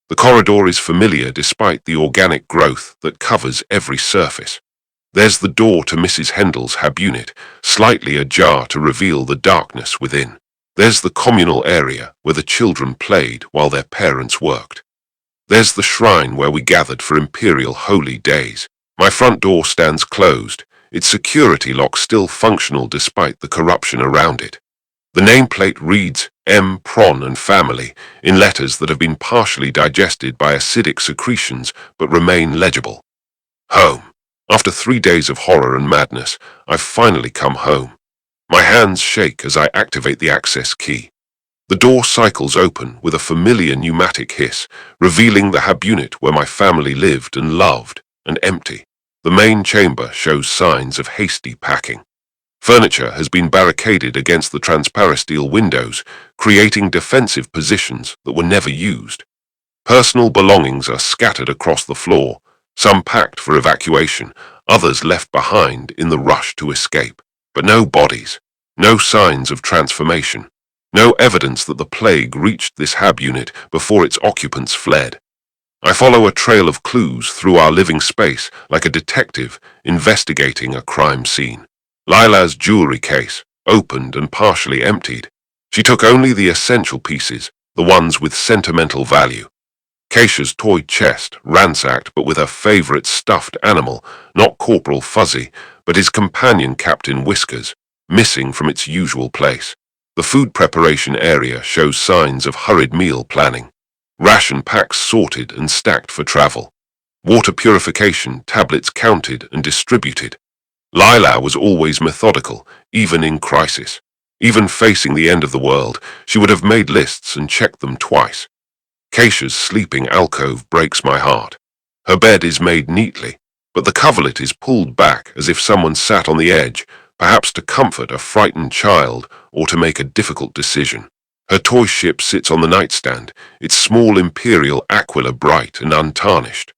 The corridor is familiar despite the organic growth that covers every surface. There's the door to Mrs. Hendel's hab unit, slightly ajar to reveal the darkness within. There's the communal area where the children played while their parents worked. There's the shrine where we gathered for Imperial holy days. My front door stands closed, its security lock still functional despite the corruption around it. The nameplate reads M. Pron and Family in letters that have been partially digested by acidic secretions but remain legible. Home. After 3 days of horror and madness, I've finally come home. My hands shake as I activate the access key. The door cycles open with a familiar pneumatic hiss, revealing the hab unit where my family lived and loved, and empty. The main chamber shows signs of hasty packing. Furniture has been barricaded against the transparent steel windows, creating defensive positions that were never used. Personal belongings are scattered across the floor, some packed for evacuation, others left behind in the rush to escape. But no bodies, no signs of transformation, no evidence that the plague reached this hab unit before its occupants fled. I follow a trail of clues through our living space like a detective investigating a crime scene. Lila's jewelry case, opened and partially emptied. She took only the essential pieces, the ones with sentimental value. Keisha's toy chest, ransacked but with her favorite stuffed animal, not Corporal Fuzzy, but his companion Captain Whiskers, missing from its usual place. The food preparation area shows signs of hurried meal planning. Ration packs sorted and stacked for travel. Water purification tablets counted and distributed. Lila was always methodical, even in crisis. Even facing the end of the world, she would have made lists and checked them twice. Keisha's sleeping alcove breaks my heart. Her bed is made neatly, but the coverlet is pulled back as if someone sat on the edge, perhaps to comfort a frightened child or to make a difficult decision. Her toy ship sits on the nightstand, its small Imperial Aquila bright and untarnished.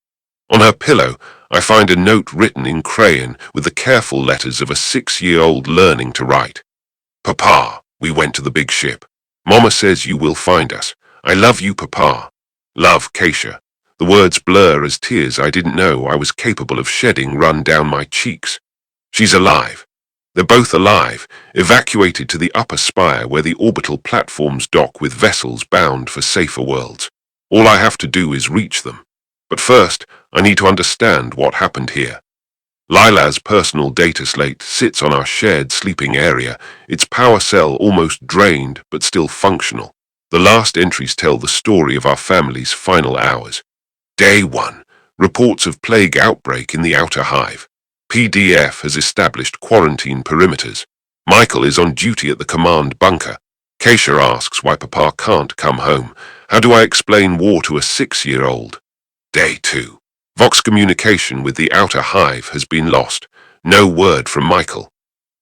On her pillow, I find a note written in crayon with the careful letters of a 6-year-old learning to write. Papa, we went to the big ship. Mama says you will find us. I love you, Papa. Love, Keisha. The words blur as tears I didn't know I was capable of shedding run down my cheeks. She's alive. They're both alive, evacuated to the upper spire where the orbital platforms dock with vessels bound for safer worlds. All I have to do is reach them. But first, I need to understand what happened here. Lila's personal data slate sits on our shared sleeping area, its power cell almost drained but still functional. The last entries tell the story of our family's final hours. Day 1. Reports of plague outbreak in the outer hive. PDF has established quarantine perimeters. Michael is on duty at the command bunker. Keisha asks why Papa can't come home. How do I explain war to a 6-year-old? Day 2. Vox communication with the outer hive has been lost. No word from Michael.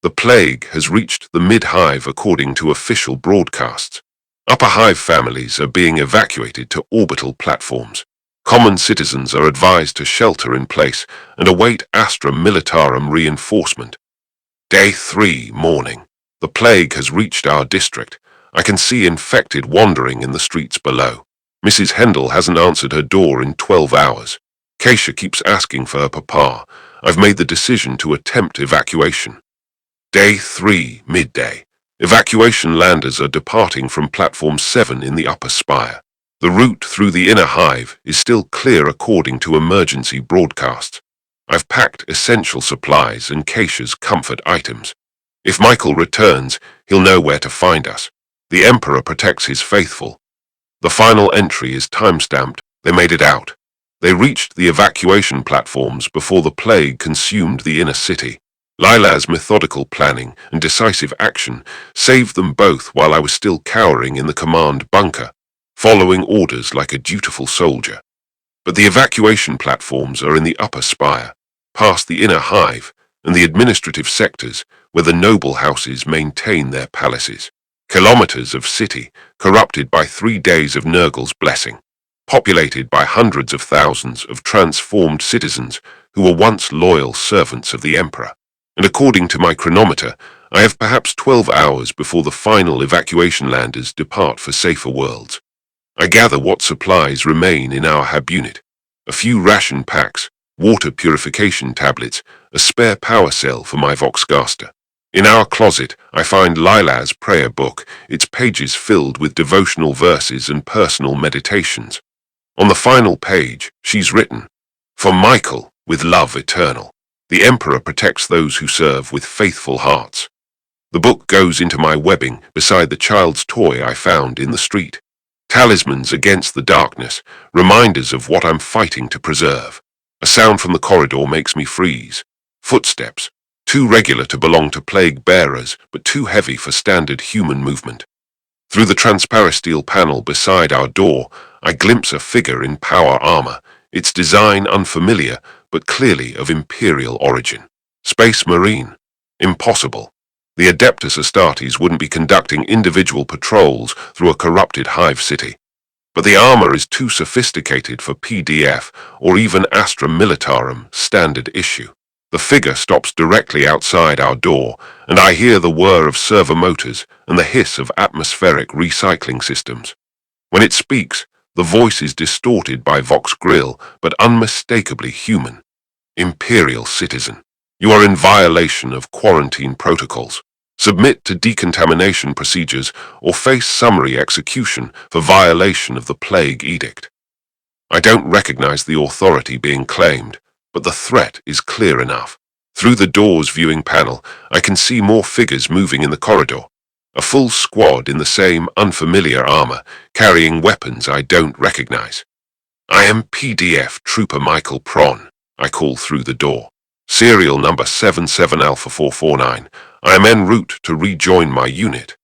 The plague has reached the mid-hive according to official broadcasts. Upper hive families are being evacuated to orbital platforms. Common citizens are advised to shelter in place and await Astra Militarum reinforcement. Day 3, morning. The plague has reached our district. I can see infected wandering in the streets below. Mrs. Hendel hasn't answered her door in 12 hours. Keisha keeps asking for her papa. I've made the decision to attempt evacuation. Day 3, midday. Evacuation landers are departing from Platform 7 in the upper spire. The route through the inner hive is still clear according to emergency broadcasts. I've packed essential supplies and Keisha's comfort items. If Michael returns, he'll know where to find us. The Emperor protects his faithful. The final entry is time-stamped. They made it out. They reached the evacuation platforms before the plague consumed the inner city. Lila's methodical planning and decisive action saved them both while I was still cowering in the command bunker, following orders like a dutiful soldier. But the evacuation platforms are in the upper spire, past the inner hive and the administrative sectors where the noble houses maintain their palaces. Kilometers of city, corrupted by 3 days of Nurgle's blessing, populated by hundreds of thousands of transformed citizens who were once loyal servants of the Emperor. And according to my chronometer, I have perhaps 12 hours before the final evacuation landers depart for safer worlds. I gather what supplies remain in our hab unit. A few ration packs, water purification tablets, a spare power cell for my Voxcaster. In our closet, I find Lila's prayer book, its pages filled with devotional verses and personal meditations. On the final page, she's written, "For Michael, with love eternal. The Emperor protects those who serve with faithful hearts. The book goes into my webbing beside the child's toy I found in the street. Talismans against the darkness, reminders of what I'm fighting to preserve. A sound from the corridor makes me freeze. Footsteps, too regular to belong to plague bearers, but too heavy for standard human movement. Through the transparent steel panel beside our door, I glimpse a figure in power armor, its design unfamiliar, but clearly of Imperial origin. Space Marine. Impossible. The Adeptus Astartes wouldn't be conducting individual patrols through a corrupted hive city. But the armor is too sophisticated for PDF or even Astra Militarum standard issue. The figure stops directly outside our door, and I hear the whir of servo motors and the hiss of atmospheric recycling systems. When it speaks, the voice is distorted by Vox Grill, but unmistakably human. Imperial citizen, you are in violation of quarantine protocols. Submit to decontamination procedures or face summary execution for violation of the Plague Edict. I don't recognize the authority being claimed, but the threat is clear enough. Through the door's viewing panel, I can see more figures moving in the corridor. A full squad in the same unfamiliar armor, carrying weapons I don't recognize. I am PDF Trooper Michael Pron, I call through the door. Serial number 77 Alpha 449. I am en route to rejoin my unit.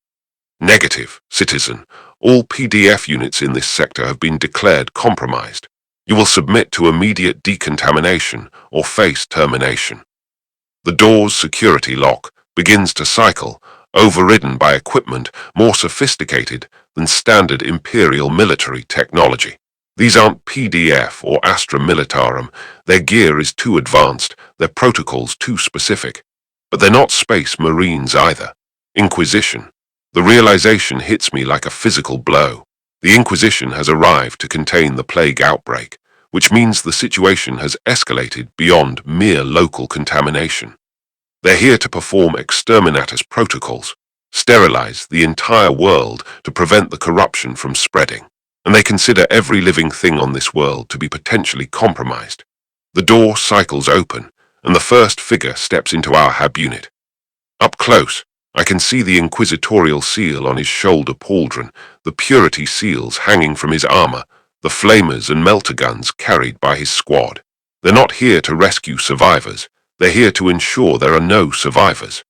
Negative, citizen. All PDF units in this sector have been declared compromised. You will submit to immediate decontamination or face termination. The door's security lock begins to cycle, overridden by equipment more sophisticated than standard Imperial military technology. These aren't PDF or Astra Militarum. Their gear is too advanced, their protocols too specific. But they're not Space Marines either. Inquisition. The realization hits me like a physical blow. The Inquisition has arrived to contain the plague outbreak, which means the situation has escalated beyond mere local contamination. They're here to perform exterminatus protocols, sterilize the entire world to prevent the corruption from spreading. And they consider every living thing on this world to be potentially compromised. The door cycles open, and the first figure steps into our hab unit. Up close, I can see the inquisitorial seal on his shoulder pauldron, the purity seals hanging from his armor, the flamers and melter guns carried by his squad. They're not here to rescue survivors. They're here to ensure there are no survivors.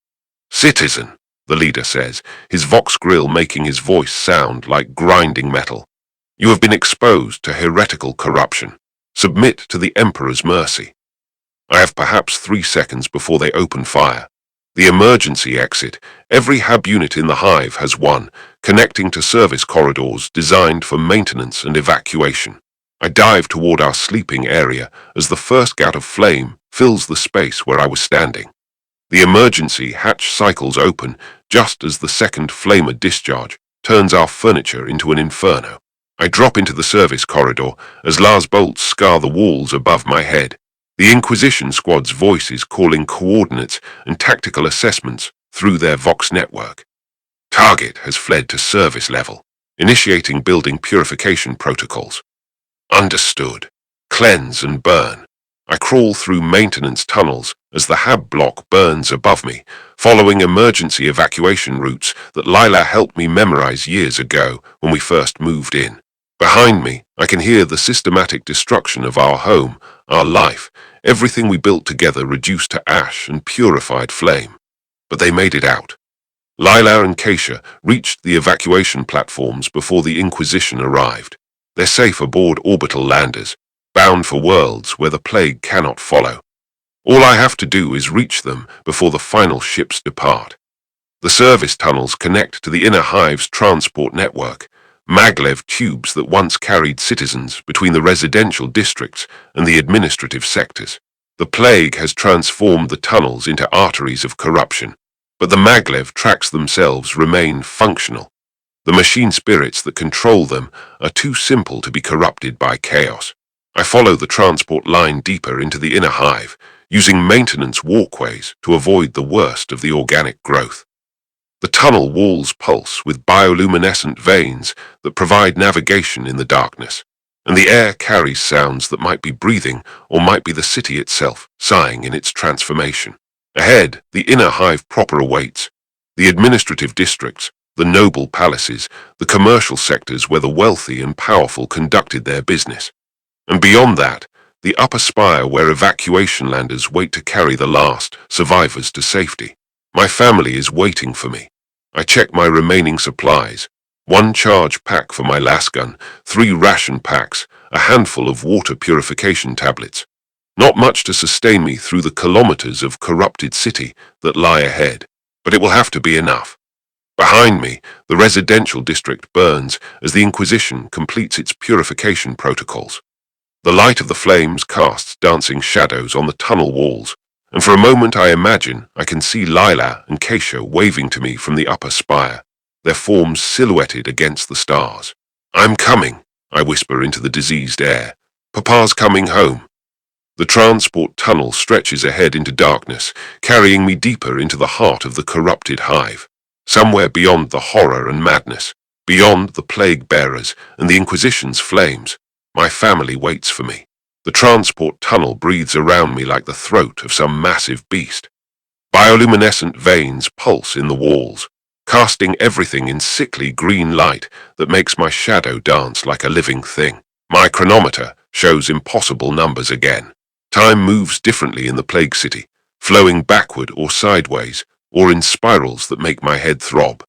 Citizen, the leader says, his Vox Grill making his voice sound like grinding metal. You have been exposed to heretical corruption. Submit to the Emperor's mercy. I have perhaps 3 seconds before they open fire. The emergency exit. Every hab unit in the hive has one, connecting to service corridors designed for maintenance and evacuation. I dive toward our sleeping area as the first gout of flame fills the space where I was standing. The emergency hatch cycles open just as the second flamer discharge turns our furniture into an inferno. I drop into the service corridor as Lars bolts scar the walls above my head. The Inquisition squad's voices calling coordinates and tactical assessments through their Vox network. Target has fled to service level, initiating building purification protocols. Understood. Cleanse and burn. I crawl through maintenance tunnels as the hab block burns above me, following emergency evacuation routes that Lila helped me memorize years ago when we first moved in. Behind me, I can hear the systematic destruction of our home, our life, everything we built together reduced to ash and purified flame. But they made it out. Lila and Keisha reached the evacuation platforms before the Inquisition arrived. They're safe aboard orbital landers, bound for worlds where the plague cannot follow. All I have to do is reach them before the final ships depart. The service tunnels connect to the inner hive's transport network, maglev tubes that once carried citizens between the residential districts and the administrative sectors. The plague has transformed the tunnels into arteries of corruption, but the maglev tracks themselves remain functional. The machine spirits that control them are too simple to be corrupted by chaos. I follow the transport line deeper into the inner hive, using maintenance walkways to avoid the worst of the organic growth. The tunnel walls pulse with bioluminescent veins that provide navigation in the darkness. and the air carries sounds that might be breathing or might be the city itself, sighing in its transformation. Ahead, the inner hive proper awaits. The administrative districts, the noble palaces, the commercial sectors where the wealthy and powerful conducted their business. And beyond that, the upper spire where evacuation landers wait to carry the last survivors to safety. My family is waiting for me. I check my remaining supplies. 1 charge pack for my lasgun, 3 ration packs, a handful of water purification tablets. Not much to sustain me through the kilometers of corrupted city that lie ahead, but it will have to be enough. Behind me, the residential district burns as the Inquisition completes its purification protocols. The light of the flames casts dancing shadows on the tunnel walls, and for a moment I imagine I can see Lila and Keisha waving to me from the upper spire, their forms silhouetted against the stars. "I'm coming," I whisper into the diseased air. "Papa's coming home." The transport tunnel stretches ahead into darkness, carrying me deeper into the heart of the corrupted hive. Somewhere beyond the horror and madness, beyond the plague bearers and the Inquisition's flames, my family waits for me. The transport tunnel breathes around me like the throat of some massive beast. Bioluminescent veins pulse in the walls, casting everything in sickly green light that makes my shadow dance like a living thing. My chronometer shows impossible numbers again. Time moves differently in the plague city, flowing backward or sideways, or in spirals that make my head throb.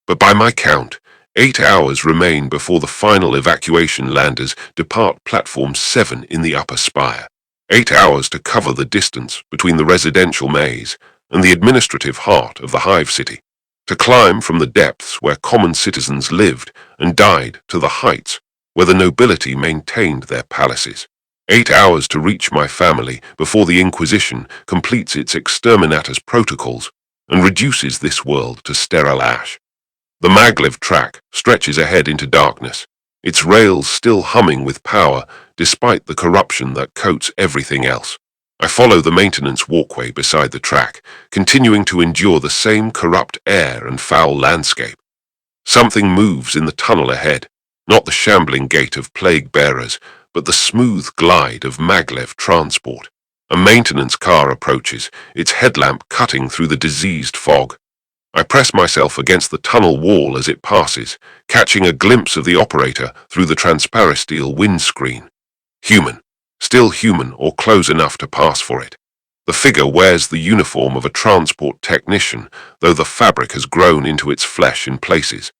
But by my count, 8 hours remain before the final evacuation landers depart Platform 7 in the upper spire. 8 hours to cover the distance between the residential maze and the administrative heart of the hive city, to climb from the depths where common citizens lived and died to the heights where the nobility maintained their palaces. 8 hours to reach my family before the Inquisition completes its exterminatus protocols and reduces this world to sterile ash. The maglev track stretches ahead into darkness, its rails still humming with power despite the corruption that coats everything else. I follow the maintenance walkway beside the track, continuing to endure the same corrupt air and foul landscape. Something moves in the tunnel ahead, not the shambling gait of plague bearers, but the smooth glide of maglev transport. A maintenance car approaches, its headlamp cutting through the diseased fog. I press myself against the tunnel wall as it passes, catching a glimpse of the operator through the transparent steel windscreen. Human. Still human or close enough to pass for it. The figure wears the uniform of a transport technician, though the fabric has grown into its flesh in places.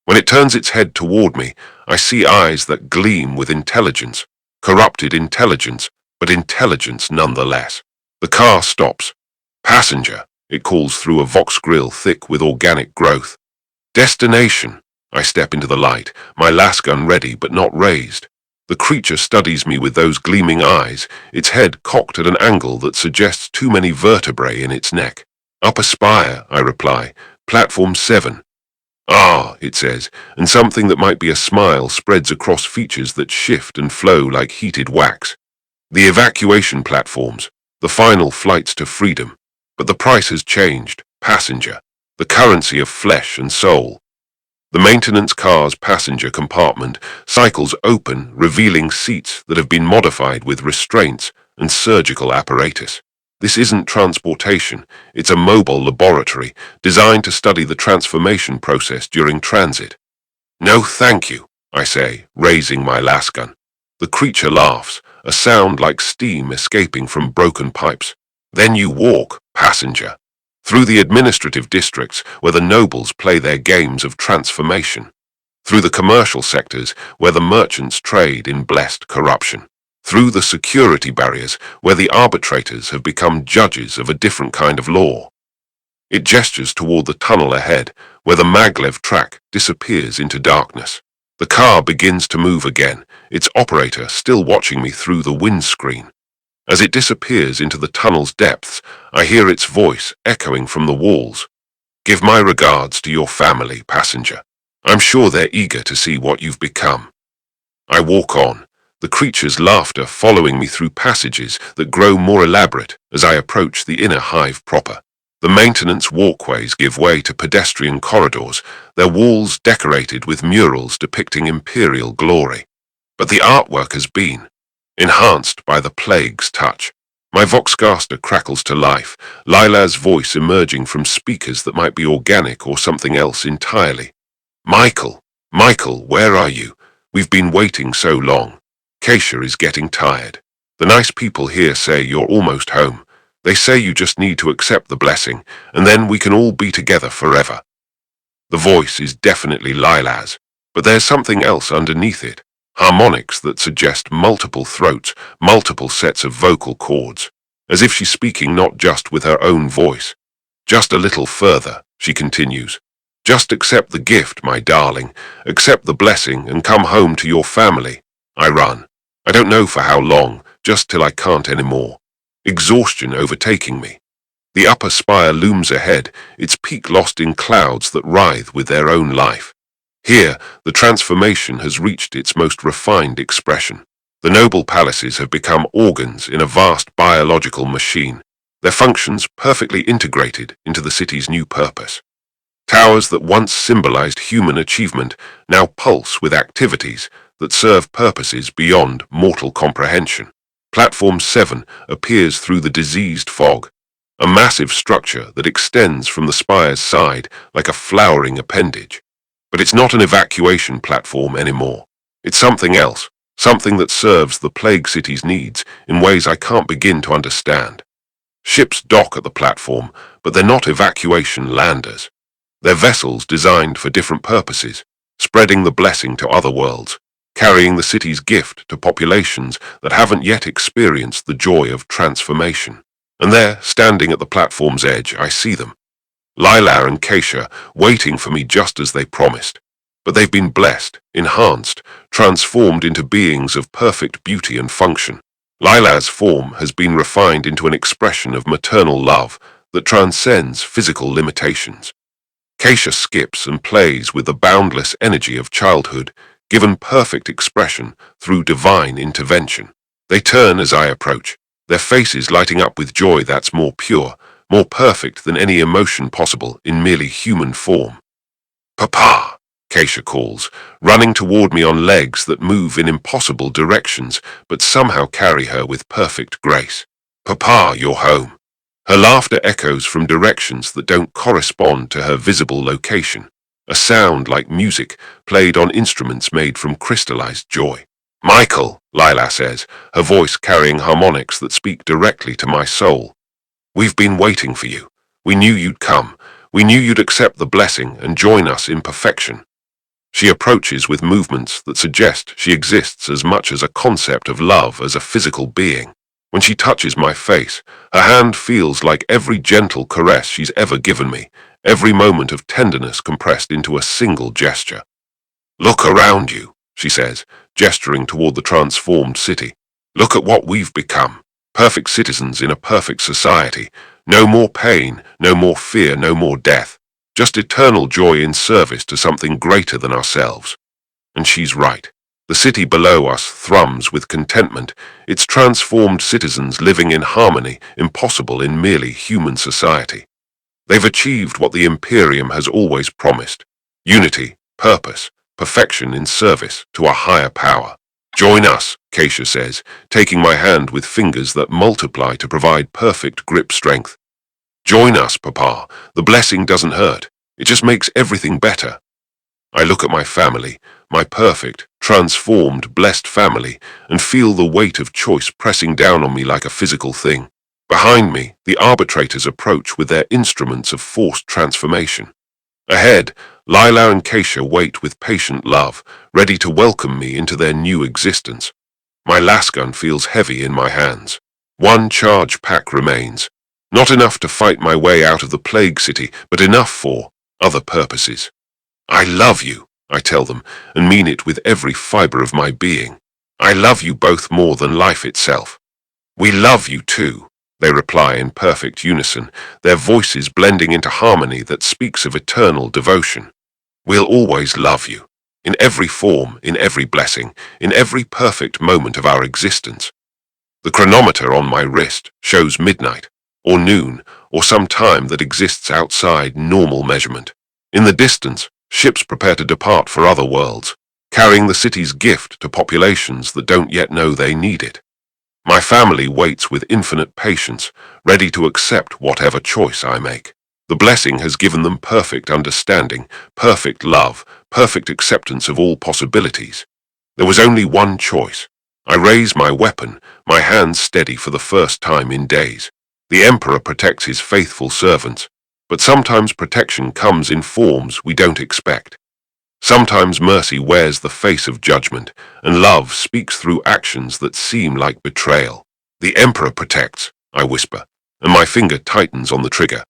When it turns its head toward me, I see eyes that gleam with intelligence. Corrupted intelligence, but intelligence nonetheless. The car stops. "Passenger," it calls through a vox grill thick with organic growth. "Destination." I step into the light, my lasgun ready but not raised. The creature studies me with those gleaming eyes, its head cocked at an angle that suggests too many vertebrae in its neck. "Upper spire," I reply. "Platform 7. "Ah," it says, and something that might be a smile spreads across features that shift and flow like heated wax. "The evacuation platforms, the final flights to freedom. But the price has changed, passenger, the currency of flesh and soul." The maintenance car's passenger compartment cycles open, revealing seats that have been modified with restraints and surgical apparatus. This isn't transportation, it's a mobile laboratory designed to study the transformation process during transit. "No thank you," I say, raising my lasgun. The creature laughs, a sound like steam escaping from broken pipes. "Then you walk, passenger, through the administrative districts where the nobles play their games of transformation, through the commercial sectors where the merchants trade in blessed corruption, through the security barriers where the arbitrators have become judges of a different kind of law." It gestures toward the tunnel ahead, where the maglev track disappears into darkness. The car begins to move again, its operator still watching me through the windscreen. As it disappears into the tunnel's depths, I hear its voice echoing from the walls. "Give my regards to your family, passenger. I'm sure they're eager to see what you've become." I walk on, the creature's laughter following me through passages that grow more elaborate as I approach the inner hive proper. The maintenance walkways give way to pedestrian corridors, their walls decorated with murals depicting Imperial glory. But the artwork has been enhanced by the plague's touch. My Voxcaster crackles to life, Lila's voice emerging from speakers that might be organic or something else entirely. Michael, Michael, where are you? We've been waiting so long. Keisha is getting tired. The nice people here say you're almost home. They say you just need to accept the blessing, and then we can all be together forever. The voice is definitely Lila's, but there's something else underneath it. Harmonics that suggest multiple throats, multiple sets of vocal cords, as if she's speaking not just with her own voice. Just a little further, she continues. Just accept the gift, my darling. Accept the blessing and come home to your family. I run. I don't know for how long, just till I can't anymore. Exhaustion overtaking me. The upper spire looms ahead, its peak lost in clouds that writhe with their own life. Here, the transformation has reached its most refined expression. The noble palaces have become organs in a vast biological machine, their functions perfectly integrated into the city's new purpose. Towers that once symbolized human achievement now pulse with activities that serve purposes beyond mortal comprehension. Platform 7 appears through the diseased fog, a massive structure that extends from the spire's side like a flowering appendage. But it's not an evacuation platform anymore. It's something else, something that serves the Plague City's needs in ways I can't begin to understand. Ships dock at the platform, but they're not evacuation landers. They're vessels designed for different purposes, spreading the blessing to other worlds, carrying the city's gift to populations that haven't yet experienced the joy of transformation. And there, standing at the platform's edge, I see them. Lila and Keisha waiting for me just as they promised. But they've been blessed, enhanced, transformed into beings of perfect beauty and function. Lila's form has been refined into an expression of maternal love that transcends physical limitations. Keisha skips and plays with the boundless energy of childhood, given perfect expression through divine intervention. They turn as I approach, their faces lighting up with joy that's more pure, more perfect than any emotion possible in merely human form. Papa, Keisha calls, running toward me on legs that move in impossible directions but somehow carry her with perfect grace. Papa, you're home. Her laughter echoes from directions that don't correspond to her visible location, a sound like music played on instruments made from crystallized joy. Michael, Lila says, her voice carrying harmonics that speak directly to my soul. We've been waiting for you. We knew you'd come. We knew you'd accept the blessing and join us in perfection. She approaches with movements that suggest she exists as much as a concept of love as a physical being. When she touches my face, her hand feels like every gentle caress she's ever given me, every moment of tenderness compressed into a single gesture. Look around you, she says, gesturing toward the transformed city. Look at what we've become. Perfect citizens in a perfect society. No more pain, no more fear, no more death. Just eternal joy in service to something greater than ourselves. And she's right. The city below us thrums with contentment, its transformed citizens living in harmony impossible in merely human society. They've achieved what the Imperium has always promised. Unity, purpose, perfection in service to a higher power. Join us, Keisha says, taking my hand with fingers that multiply to provide perfect grip strength. Join us, Papa. The blessing doesn't hurt. It just makes everything better. I look at my family, my perfect, transformed, blessed family, and feel the weight of choice pressing down on me like a physical thing. Behind me, the arbitrators approach with their instruments of forced transformation. Ahead, Lila and Keisha wait with patient love, ready to welcome me into their new existence. My lasgun feels heavy in my hands. One charge pack remains. Not enough to fight my way out of the Plague City, but enough for other purposes. I love you, I tell them, and mean it with every fiber of my being. I love you both more than life itself. We love you too, they reply in perfect unison, their voices blending into harmony that speaks of eternal devotion. We'll always love you, in every form, in every blessing, in every perfect moment of our existence. The chronometer on my wrist shows midnight, or noon, or some time that exists outside normal measurement. In the distance, ships prepare to depart for other worlds, carrying the city's gift to populations that don't yet know they need it. My family waits with infinite patience, ready to accept whatever choice I make. The blessing has given them perfect understanding, perfect love, perfect acceptance of all possibilities. There was only one choice. I raise my weapon, my hands steady for the first time in days. The Emperor protects his faithful servants, but sometimes protection comes in forms we don't expect. Sometimes mercy wears the face of judgment, and love speaks through actions that seem like betrayal. The Emperor protects, I whisper, and my finger tightens on the trigger.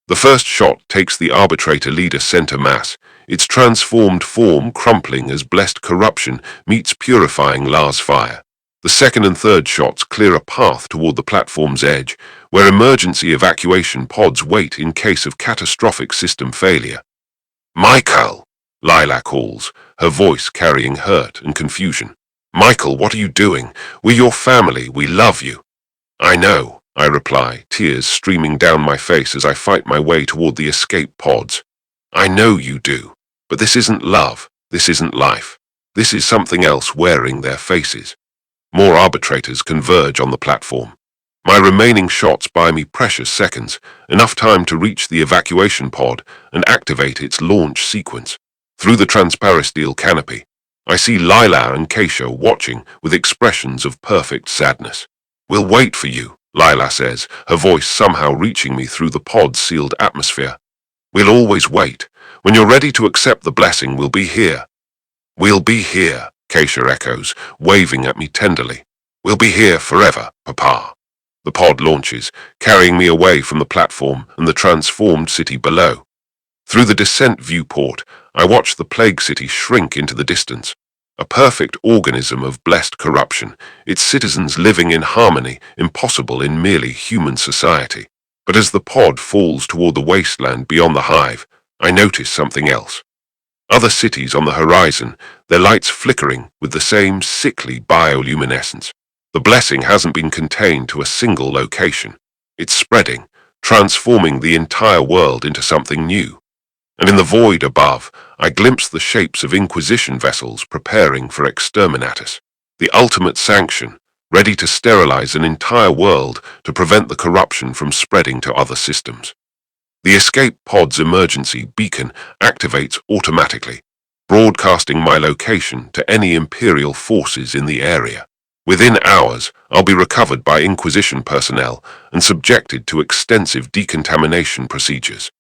The first shot takes the arbitrator leader center mass, its transformed form crumpling as blessed corruption meets purifying Lars fire. The second and third shots clear a path toward the platform's edge, where emergency evacuation pods wait in case of catastrophic system failure. Michael, Lila calls, her voice carrying hurt and confusion. Michael, what are you doing? We're your family, we love you. I know, I reply, tears streaming down my face as I fight my way toward the escape pods. I know you do, but this isn't love, this isn't life. This is something else wearing their faces. More arbitrators converge on the platform. My remaining shots buy me precious seconds, enough time to reach the evacuation pod and activate its launch sequence. Through the transparent steel canopy, I see Lila and Keisha watching with expressions of perfect sadness. We'll wait for you, Lila says, her voice somehow reaching me through the pod's sealed atmosphere. We'll always wait. When you're ready to accept the blessing, we'll be here. We'll be here, Keisha echoes, waving at me tenderly. We'll be here forever, Papa. The pod launches, carrying me away from the platform and the transformed city below. Through the descent viewport, I watch the plague city shrink into the distance. A perfect organism of blessed corruption, its citizens living in harmony, impossible in merely human society. But as the pod falls toward the wasteland beyond the hive, I notice something else. Other cities on the horizon, their lights flickering with the same sickly bioluminescence. The blessing hasn't been contained to a single location. It's spreading, transforming the entire world into something new. And in the void above, I glimpse the shapes of Inquisition vessels preparing for exterminatus. The ultimate sanction, ready to sterilize an entire world to prevent the corruption from spreading to other systems. The escape pod's emergency beacon activates automatically, broadcasting my location to any Imperial forces in the area. Within hours, I'll be recovered by Inquisition personnel and subjected to extensive decontamination procedures.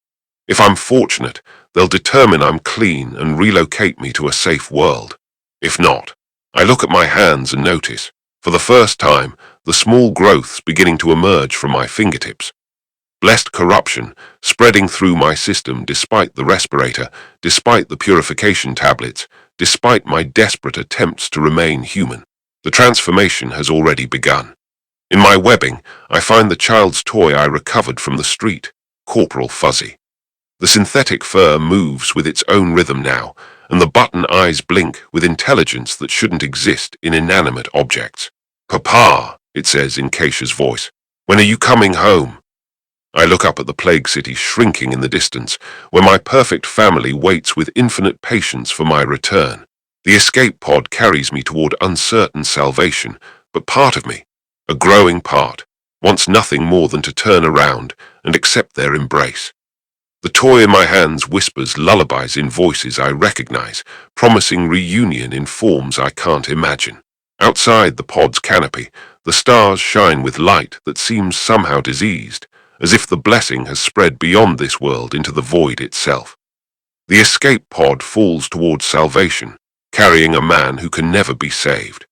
If I'm fortunate, they'll determine I'm clean and relocate me to a safe world. If not, I look at my hands and notice, for the first time, the small growths beginning to emerge from my fingertips. Blessed corruption, spreading through my system despite the respirator, despite the purification tablets, despite my desperate attempts to remain human. The transformation has already begun. In my webbing, I find the child's toy I recovered from the street, Corporal Fuzzy. The synthetic fur moves with its own rhythm now, and the button eyes blink with intelligence that shouldn't exist in inanimate objects. Papa, it says in Keisha's voice, when are you coming home? I look up at the plague city shrinking in the distance, where my perfect family waits with infinite patience for my return. The escape pod carries me toward uncertain salvation, but part of me, a growing part, wants nothing more than to turn around and accept their embrace. The toy in my hands whispers lullabies in voices I recognize, promising reunion in forms I can't imagine. Outside the pod's canopy, the stars shine with light that seems somehow diseased, as if the blessing has spread beyond this world into the void itself. The escape pod falls towards salvation, carrying a man who can never be saved.